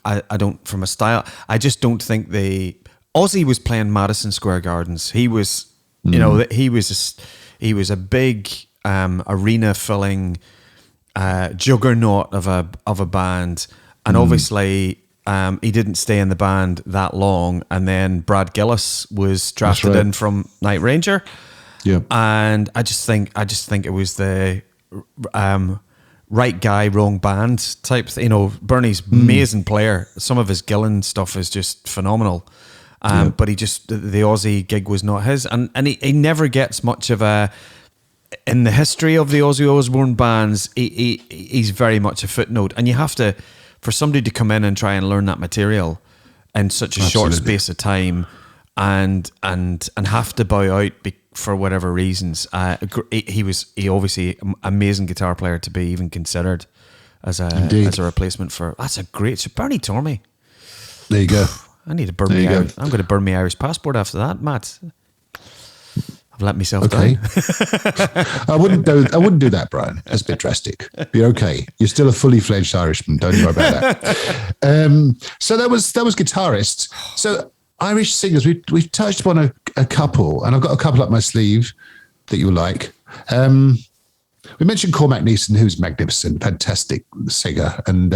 I don't, from a style, I just don't think Ozzy was playing Madison Square Gardens. He was, you know, he was a big arena filling juggernaut of a band, and obviously he didn't stay in the band that long. And then Brad Gillis was drafted in from Night Ranger. Yeah, and I just think it was the right guy, wrong band type. You know, Bernie's amazing player. Some of his Gillan stuff is just phenomenal. But the Ozzy gig was not his, and he never gets much of a, in the history of the Ozzy Osbourne bands, he's very much a footnote, and you have to, for somebody to come in and try and learn that material in such a short space of time, and have to bow out for whatever reasons. He obviously amazing guitar player to be even considered as a replacement for. That's a great. So Bernie Tormey. There you go. I need to burn me out. I'm going to burn my Irish passport after that, Matt. I've let myself down. I wouldn't do that, Brian. That's a bit drastic. Be okay. You're still a fully fledged Irishman. Don't worry about that. So that was Guitarists. So Irish singers. We've touched upon a couple, and I've got a couple up my sleeve that you'll like. We mentioned Cormac Neeson, who's magnificent, fantastic singer. And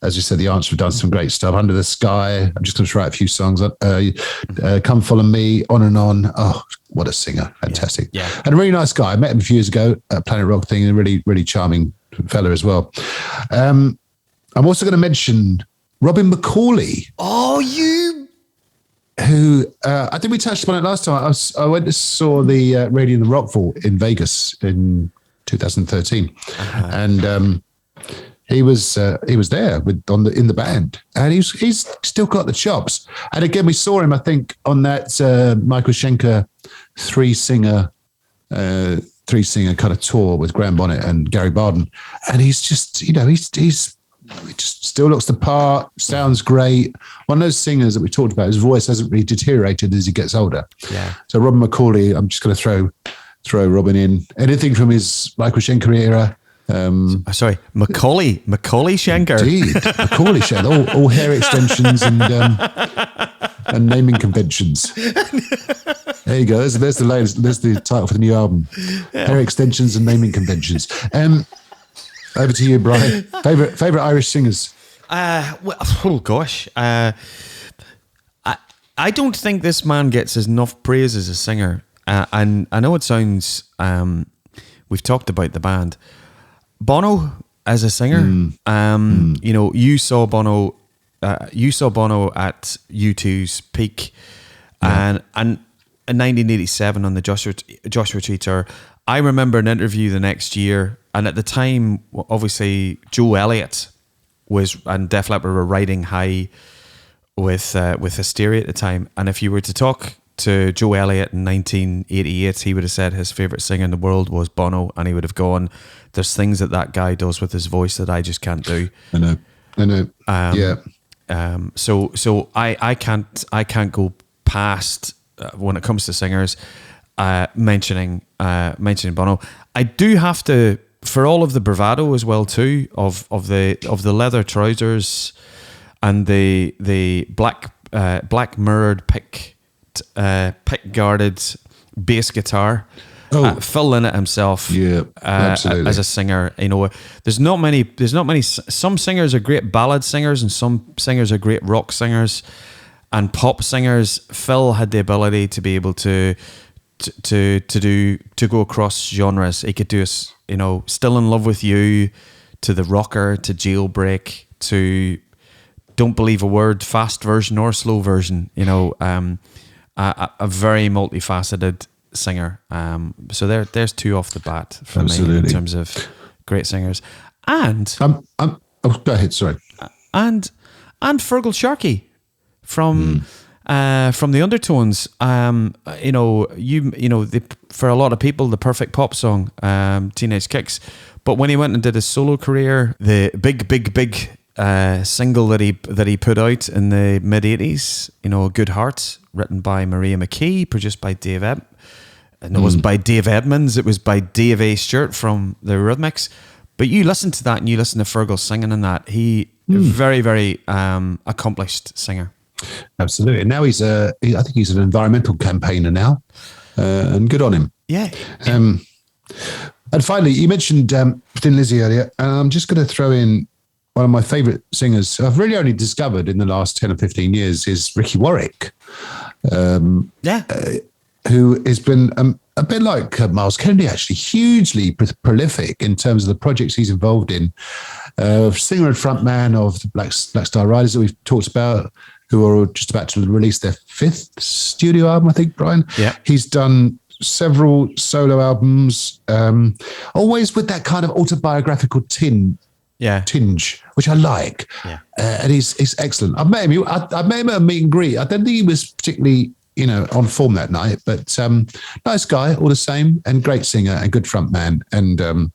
as you said, the Answer have done some great stuff. Under the Sky, I'm just going to try a few songs. Come Follow Me, On and On. Oh, what a singer. Fantastic. Yeah. And a really nice guy. I met him a few years ago at Planet Rock thing, and a really, really charming fella as well. I'm also going to mention Robin McAuley. Oh, you... Who, I think we touched upon it last time. I went to saw the Radio in the Rockville in Vegas in 2013, and he was there in the band, and he's still got the chops. And again, we saw him, I think, on that Michael Schenker three singer kind of tour with Graham Bonnet and Gary Barden, and he's just, you know, he just still looks the part, sounds great. One of those singers that we talked about, his voice hasn't really deteriorated as he gets older. Yeah. So Robin McAuley, I'm just going to throw Robin in. Anything from his Michael Schenker era. Sorry, Macaulay Schenker. Indeed, Macaulay Schenker. All hair extensions and naming conventions. There you go. There's the title for the new album. Yeah. Hair extensions and naming conventions. Over to you, Brian. Favorite Irish singers? Oh gosh. I don't think this man gets enough praise as a singer. And I know it sounds, we've talked about the band. Bono as a singer, you know, you saw Bono at U2's peak, and in 1987 on the Joshua Tree tour. I remember an interview the next year, and at the time, obviously, Joe Elliott and Def Leppard were riding high with Hysteria at the time. And if you were to talk to Joe Elliott in 1988, he would have said his favourite singer in the world was Bono, and he would have gone, there's things that guy does with his voice that I just can't do. I know. Yeah. So I can't go past when it comes to singers mentioning Bono. I do have to, for all of the bravado as well too of the leather trousers and the black mirrored pick guarded bass guitar. Phil Lynott himself, absolutely. As a singer, you know, there's not many. Some singers are great ballad singers, and some singers are great rock singers and pop singers. Phil had the ability to be able to go across genres. He could do you know, Still in Love with You, to The Rocker, to Jailbreak, to Don't Believe a Word, fast version or slow version. You know, a very multifaceted singer. So there's two off the bat for me in terms of great singers. And go ahead, sorry. And Fergal Sharkey from the Undertones. You know, for a lot of people, the perfect pop song, Teenage Kicks. But when he went and did his solo career, the big single that he put out in the mid '80s, you know, Good Heart, written by Maria McKee, produced by Dave Ebb. And it wasn't by Dave Edmonds, it was by Dave A. Stewart from the Eurythmics. But you listen to that and you listen to Fergal singing in that. He very, very accomplished singer. Absolutely. Now I think he's an environmental campaigner now, and good on him. Yeah. And finally, you mentioned Thin Lizzy earlier, and I'm just going to throw in one of my favourite singers I've really only discovered in the last 10 or 15 years is Ricky Warwick. Who has been a bit like Miles Kennedy, actually, hugely prolific in terms of the projects he's involved in. Singer and frontman of the Black Star Riders that we've talked about, who are just about to release their 5th studio album, I think, Brian. Yeah. He's done several solo albums, always with that kind of autobiographical tinge, which I like. Yeah. And he's excellent. I met him at a meet and greet. I don't think he was particularly, on form that night, but nice guy all the same, and great singer and good front man. And I'm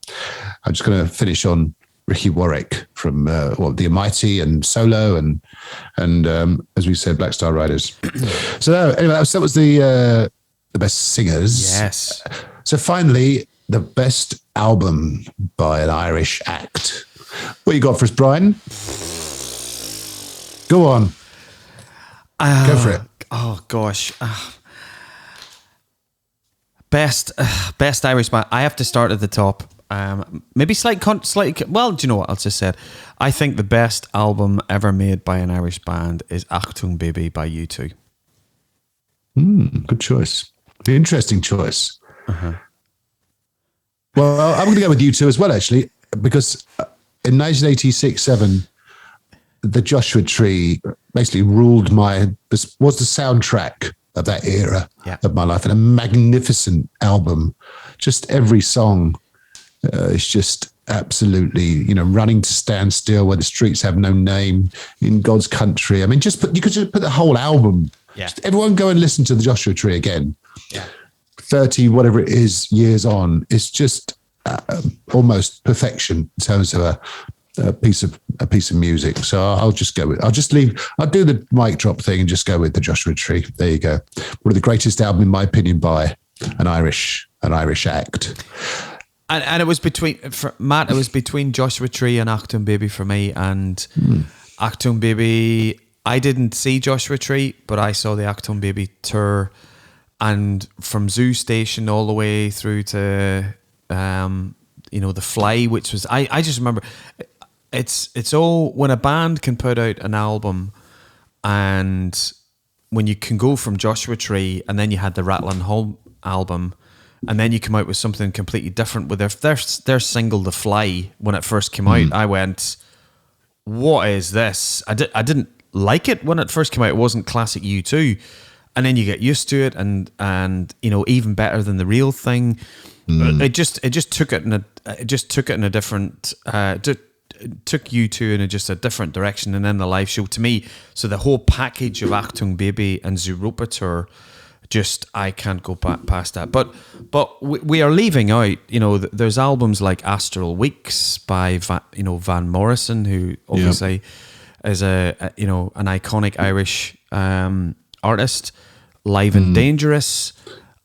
just going to finish on Ricky Warwick from The Mighty and Solo and as we said, Black Star Riders. So anyway, that was the best singers. Yes. So finally, the best album by an Irish act. What you got for us, Brian? Go on. Go for it. Oh gosh. Best Irish band. I have to start at the top. Maybe well, do you know what? I'll just say it. I think the best album ever made by an Irish band is Achtung Baby by U2. Good choice. Interesting choice. Well, I'm going to go with U2 as well, actually, because in 1986-7, the Joshua Tree basically ruled was the soundtrack of that era of my life, and a magnificent album. Just every song is just absolutely, Running to Stand Still, Where the Streets Have No Name, In God's Country. I mean, you could just put the whole album. Yeah. Just everyone go and listen to the Joshua Tree again. Yeah. 30, whatever it is, years on. It's just almost perfection in terms of a piece of music. So I'll do the mic drop thing and just go with the Joshua Tree. There you go. One of the greatest album, in my opinion, by an Irish act. And it was between Matt. It was between Joshua Tree and Achtung Baby for me. And Achtung Baby, I didn't see Joshua Tree, but I saw the Achtung Baby tour, and from Zoo Station all the way through to the Fly, which was I just remember. It's all when a band can put out an album, and when you can go from Joshua Tree, and then you had the Rattlin' Home album, and then you come out with something completely different with their single The Fly. When it first came out, I went, what is this? I didn't like it when it first came out. It wasn't classic U2, and then you get used to it, and even better than The Real Thing. It just took it in a different took U2 in just a different direction. And then the live show, to me, so the whole package of Achtung Baby and Zooropa tour, just I can't go past that. But we are leaving out, there's albums like Astral Weeks by Van Morrison, who obviously is an iconic Irish artist. Live and Dangerous.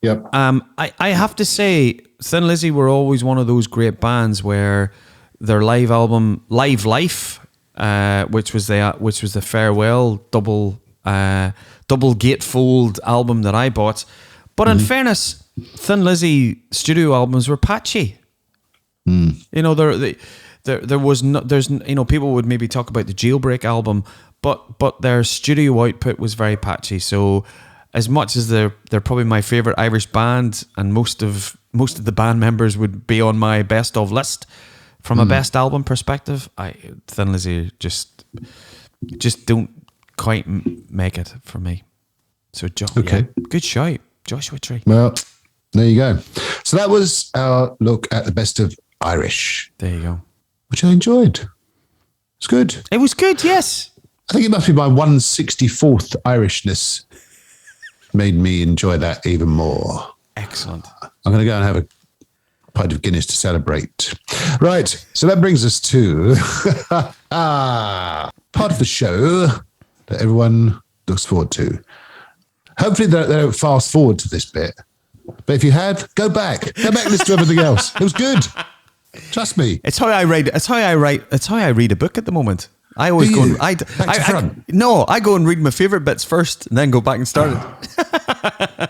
Yep. I have to say, Thin Lizzy were always one of those great bands where their live album, Live Life, which was the farewell double gatefold album that I bought. But in fairness, Thin Lizzy studio albums were patchy. There was no, there's people would maybe talk about the Jailbreak album, but their studio output was very patchy. So as much as they're probably my favorite Irish band, and most of the band members would be on my best of list from a best album perspective, Thin Lizzy just don't quite make it for me. So good shout, Joshua Tree. Well, there you go. So that was our look at the best of Irish. There you go. Which I enjoyed. It's good. It was good, yes. I think it must be my 164th Irishness made me enjoy that even more. Excellent. I'm going to go and have a pint of Guinness to celebrate. Right. So that brings us to part of the show that everyone looks forward to. Hopefully they don't fast forward to this bit. But if you had, go back and listen to everything else. It was good. Trust me. It's how I read a book at the moment. I always Do go you? and I Back to front? no, I go and read my favourite bits first and then go back and start it.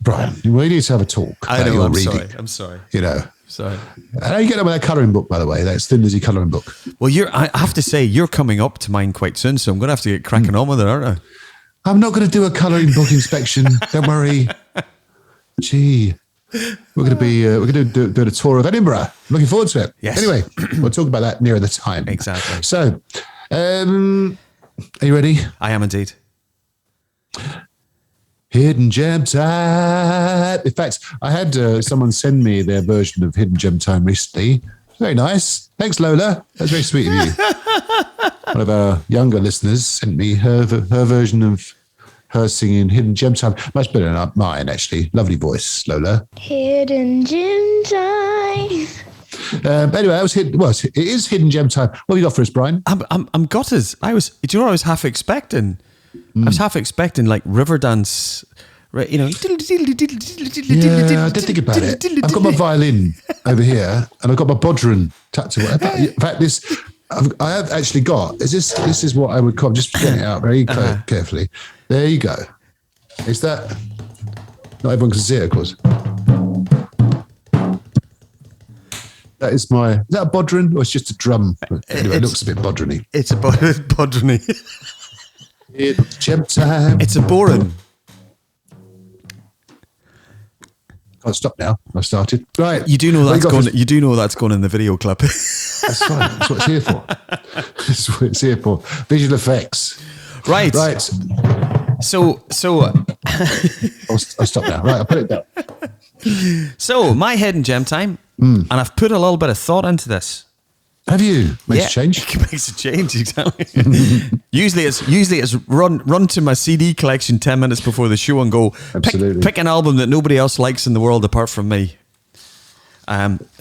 Brian, we need to have a talk I about know, your I'm reading. sorry. I'm sorry. You know. Sorry. How you get on with that colouring book, by the way? That's Thin Lizzy colouring book. Well, I have to say, you're coming up to mine quite soon, so I'm going to have to get cracking on with it, aren't I? I'm not going to do a colouring book inspection. Don't worry. Gee, we're going to be doing a tour of Edinburgh. Looking forward to it. Yes. Anyway, we'll talk about that nearer the time. Exactly. So, are you ready? I am indeed. Hidden Gem Time. In fact, I had someone send me their version of Hidden Gem Time recently. Very nice. Thanks, Lola. That's very sweet of you. One of our younger listeners sent me her version of her singing Hidden Gem Time. Much better than mine, actually. Lovely voice, Lola. Hidden Gem Time. Anyway, it is Hidden Gem Time. What have you got for us, Brian? I'm gutted. Do you know what I was half expecting? I was half expecting like Riverdance, right? You know. Yeah, I did think about it. I've got my violin over here, and I've got my bodhran tucked away. In fact, I have actually got. This is what I would call. I'm just getting it out very carefully. There you go. Is that? Not everyone can see it, of course. That is is that a bodhran or it's just a drum? Anyway, it looks a bit bodhrany. It's a bodhrany. It's Gem Time. It's a boring. Can't stop now. I've started. Right. You do know that's going. You do know that's going in the video clip. That's fine. That's what it's here for. That's what it's here for. Visual effects. Right. Right. So. I'll stop now. Right. I'll put it down. So my Hidden Gem Time, and I've put a little bit of thought into this. Have you? Makes a change. It makes a change, exactly. usually it's run to my CD collection 10 minutes before the show and go pick an album that nobody else likes in the world apart from me.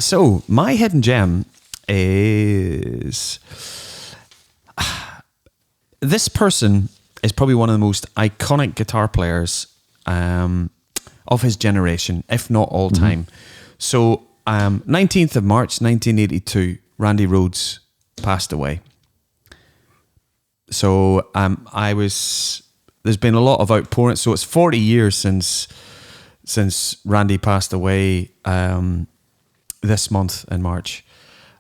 So my hidden gem is this person is probably one of the most iconic guitar players of his generation, if not all time. So 19th of March 1982, Randy Rhoads passed away. So there's been a lot of outpouring. So it's 40 years since Randy passed away this month in March.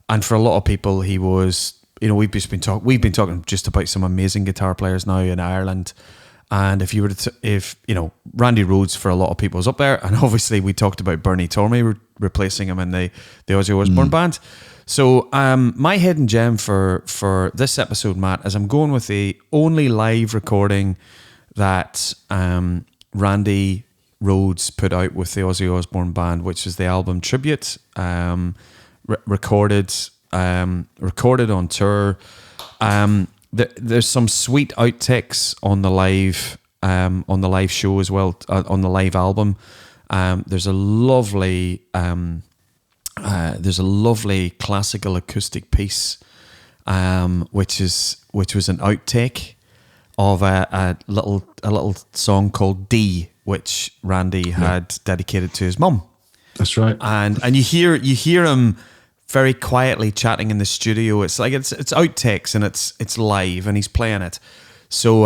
And for a lot of people, he was, we've been talking just about some amazing guitar players now in Ireland. And if Randy Rhoads for a lot of people is up there, and obviously we talked about Bernie Tormey replacing him in the Ozzy Osbourne band. So my hidden gem for this episode, Matt, is I'm going with the only live recording that Randy Rhoads put out with the Ozzy Osbourne band, which is the album Tribute, recorded on tour. There's some sweet outtakes on the live show as well, on the live album. There's a lovely classical acoustic piece, which was an outtake of a little song called D, which Randy had dedicated to his mum. That's right. And you hear him very quietly chatting in the studio. It's like it's outtakes and it's live and he's playing it. So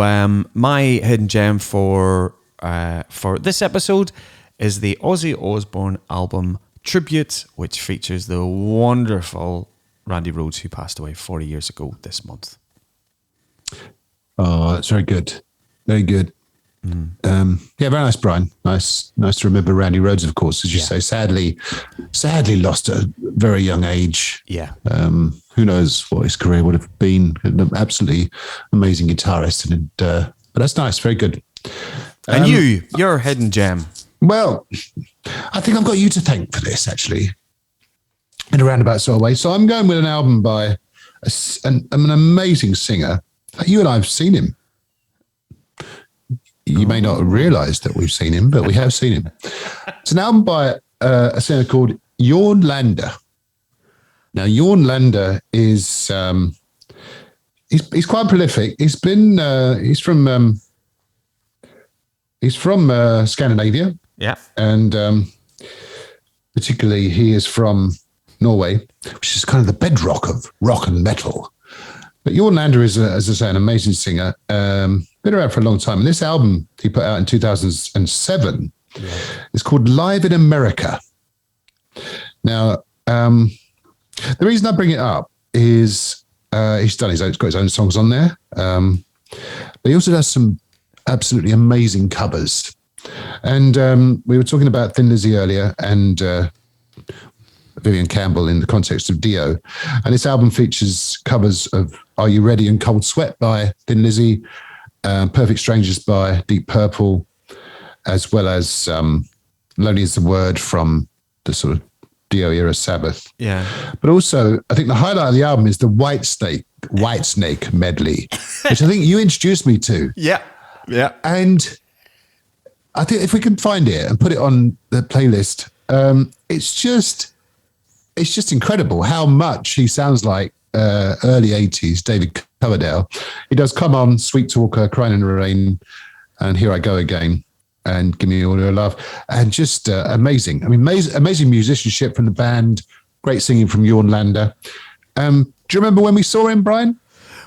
my hidden gem for this episode is the Ozzy Osbourne album Tribute, which features the wonderful Randy Rhoads, who passed away 40 years ago this month. Oh, that's very good. Very good. Yeah, very nice, Brian. Nice to remember Randy Rhoads, of course, as you say. Sadly lost at a very young age. Yeah. Who knows what his career would have been? An absolutely amazing guitarist, but that's nice. Very good. And your hidden gem. Well, I think I've got you to thank for this, actually, in a roundabout sort of way. So I'm going with an album by an amazing singer. You and I have seen him. You may not have realised that we've seen him, but we have seen him. It's an album by a singer called Jorn Lander. Now, Jorn Lander is he's quite prolific. He's from Scandinavia. Yeah. And particularly he is from Norway, which is kind of the bedrock of rock and metal. But Jorn Lander is, as I say, an amazing singer. Been around for a long time. And this album he put out in 2007 is called Live in America. Now, the reason I bring it up is he's got his own songs on there. But he also does some absolutely amazing covers. And we were talking about Thin Lizzy earlier and Vivian Campbell in the context of Dio. And this album features covers of Are You Ready and Cold Sweat by Thin Lizzy, Perfect Strangers by Deep Purple, as well as Lonely is the Word from the sort of Dio era Sabbath. Yeah. But also, I think the highlight of the album is the Whitesnake medley, which I think you introduced me to. Yeah. Yeah. And I think if we can find it and put it on the playlist, it's just incredible how much he sounds like early 80s David Coverdale. He does Come On, Sweet Talker, Crying in the Rain, and Here I Go Again, and Give Me All Your Love. And just amazing. I mean, amazing musicianship from the band, great singing from Jorn Lander. Do you remember when we saw him, Brian?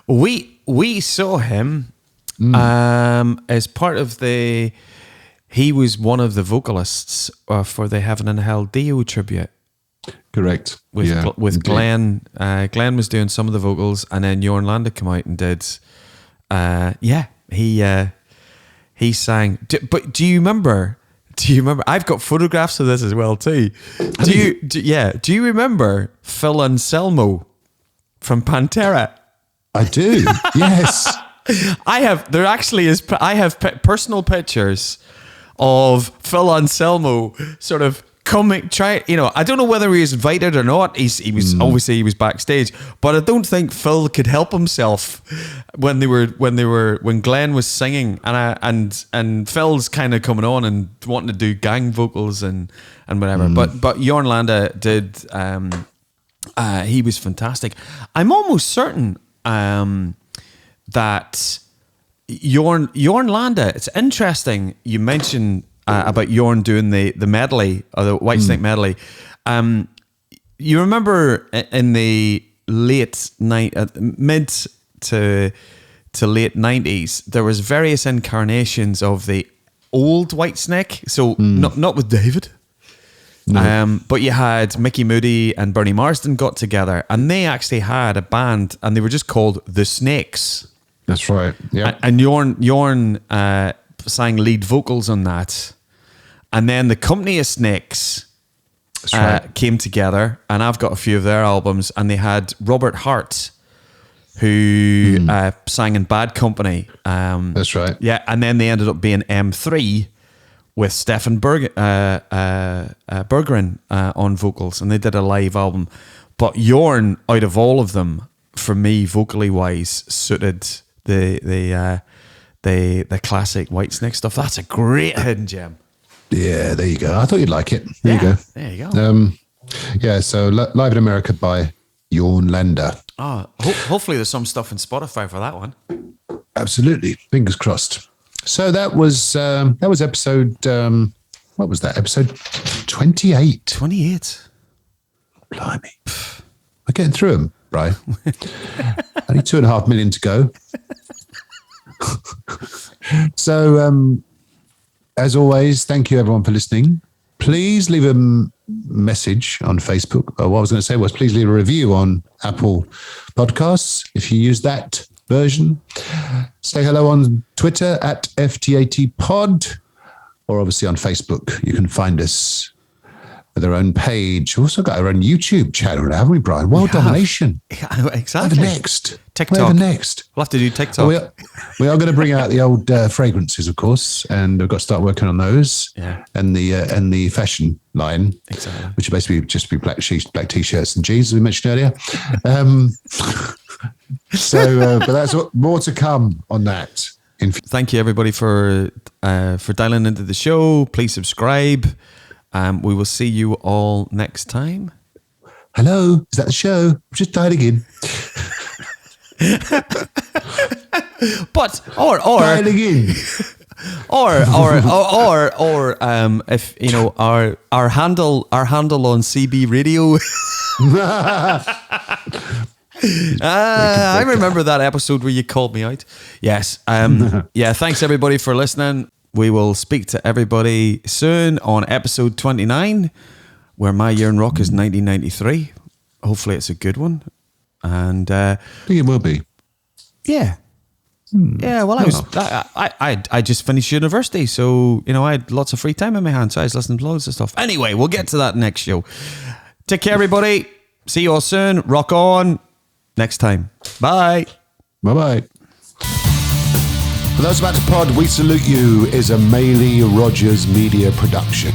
We saw him as part of he was one of the vocalists for the Heaven and Hell Dio tribute. Sang with Glenn. Glenn was doing some of the vocals, and then Jorn Lander came out and did. He sang. But do you remember? I've got photographs of this as well too. Do you remember Phil Anselmo from Pantera? I do. Yes. I have personal pictures of Phil Anselmo sort of coming, I don't know whether he was invited or not. He was obviously he was backstage, but I don't think Phil could help himself when Glenn was singing and Phil's kind of coming on and wanting to do gang vocals and whatever. But Jorn Lander did. He was fantastic. I'm almost certain that Jorn Lander. It's interesting you mentioned about Jorn doing the medley or the Whitesnake medley. You remember in the mid to late 90s, there was various incarnations of the old Whitesnake. So not with David. No. But you had Mickey Moody and Bernie Marsden got together, and they actually had a band, and they were just called The Snakes. That's right. Yeah. And Jorn sang lead vocals on that, and then the Company of Snakes came together, and I've got a few of their albums, and they had Robert Hart, who sang in Bad Company. That's right. Yeah, and then they ended up being M3 with Stefan Berggren on vocals, and they did a live album. But Jorn, out of all of them, for me, vocally wise, suited the classic Whitesnake stuff. That's a great hidden gem. Yeah, there you go. I thought you'd like it. There you go. There you go. So Live in America by Jorn Lander. Hopefully there's some stuff in Spotify for that one. Absolutely. Fingers crossed. So that was episode, what was that? Episode 28. 28. Blimey. We're getting through them, Brian. Only 2.5 million to go. So, as always, thank you everyone for listening. Please leave a message on Facebook. What I was going to say was please leave a review on Apple Podcasts if you use that version. Say hello on Twitter at FTATpod, or obviously on Facebook. You can find us with our own page. We've also got our own YouTube channel, haven't we, Brian? World Domination. Yeah, exactly. Whatever next? TikTok. Whatever next? We'll have to do TikTok. We are going to bring out the old fragrances, of course, and we've got to start working on those. Yeah. And the fashion line, exactly, which will basically just be black t-shirts and jeans, as we mentioned earlier. But that's more to come on that. Thank you everybody for dialing into the show. Please subscribe. We will see you all next time. Hello, is that the show? Just dialing in. But or dialing in. or if you know our handle on CB Radio. I remember that episode where you called me out. Yes. Yeah, thanks everybody for listening. We will speak to everybody soon on episode 29, where my year in rock is 1993. Hopefully it's a good one. And I think it will be. Yeah. Yeah, well, I just finished university, so, I had lots of free time in my hands, so I was listening to loads of stuff. Anyway, we'll get to that next show. Take care, everybody. See you all soon. Rock on. Next time. Bye. Bye-bye. For those about to pod, We Salute You is a Maley Rogers media production.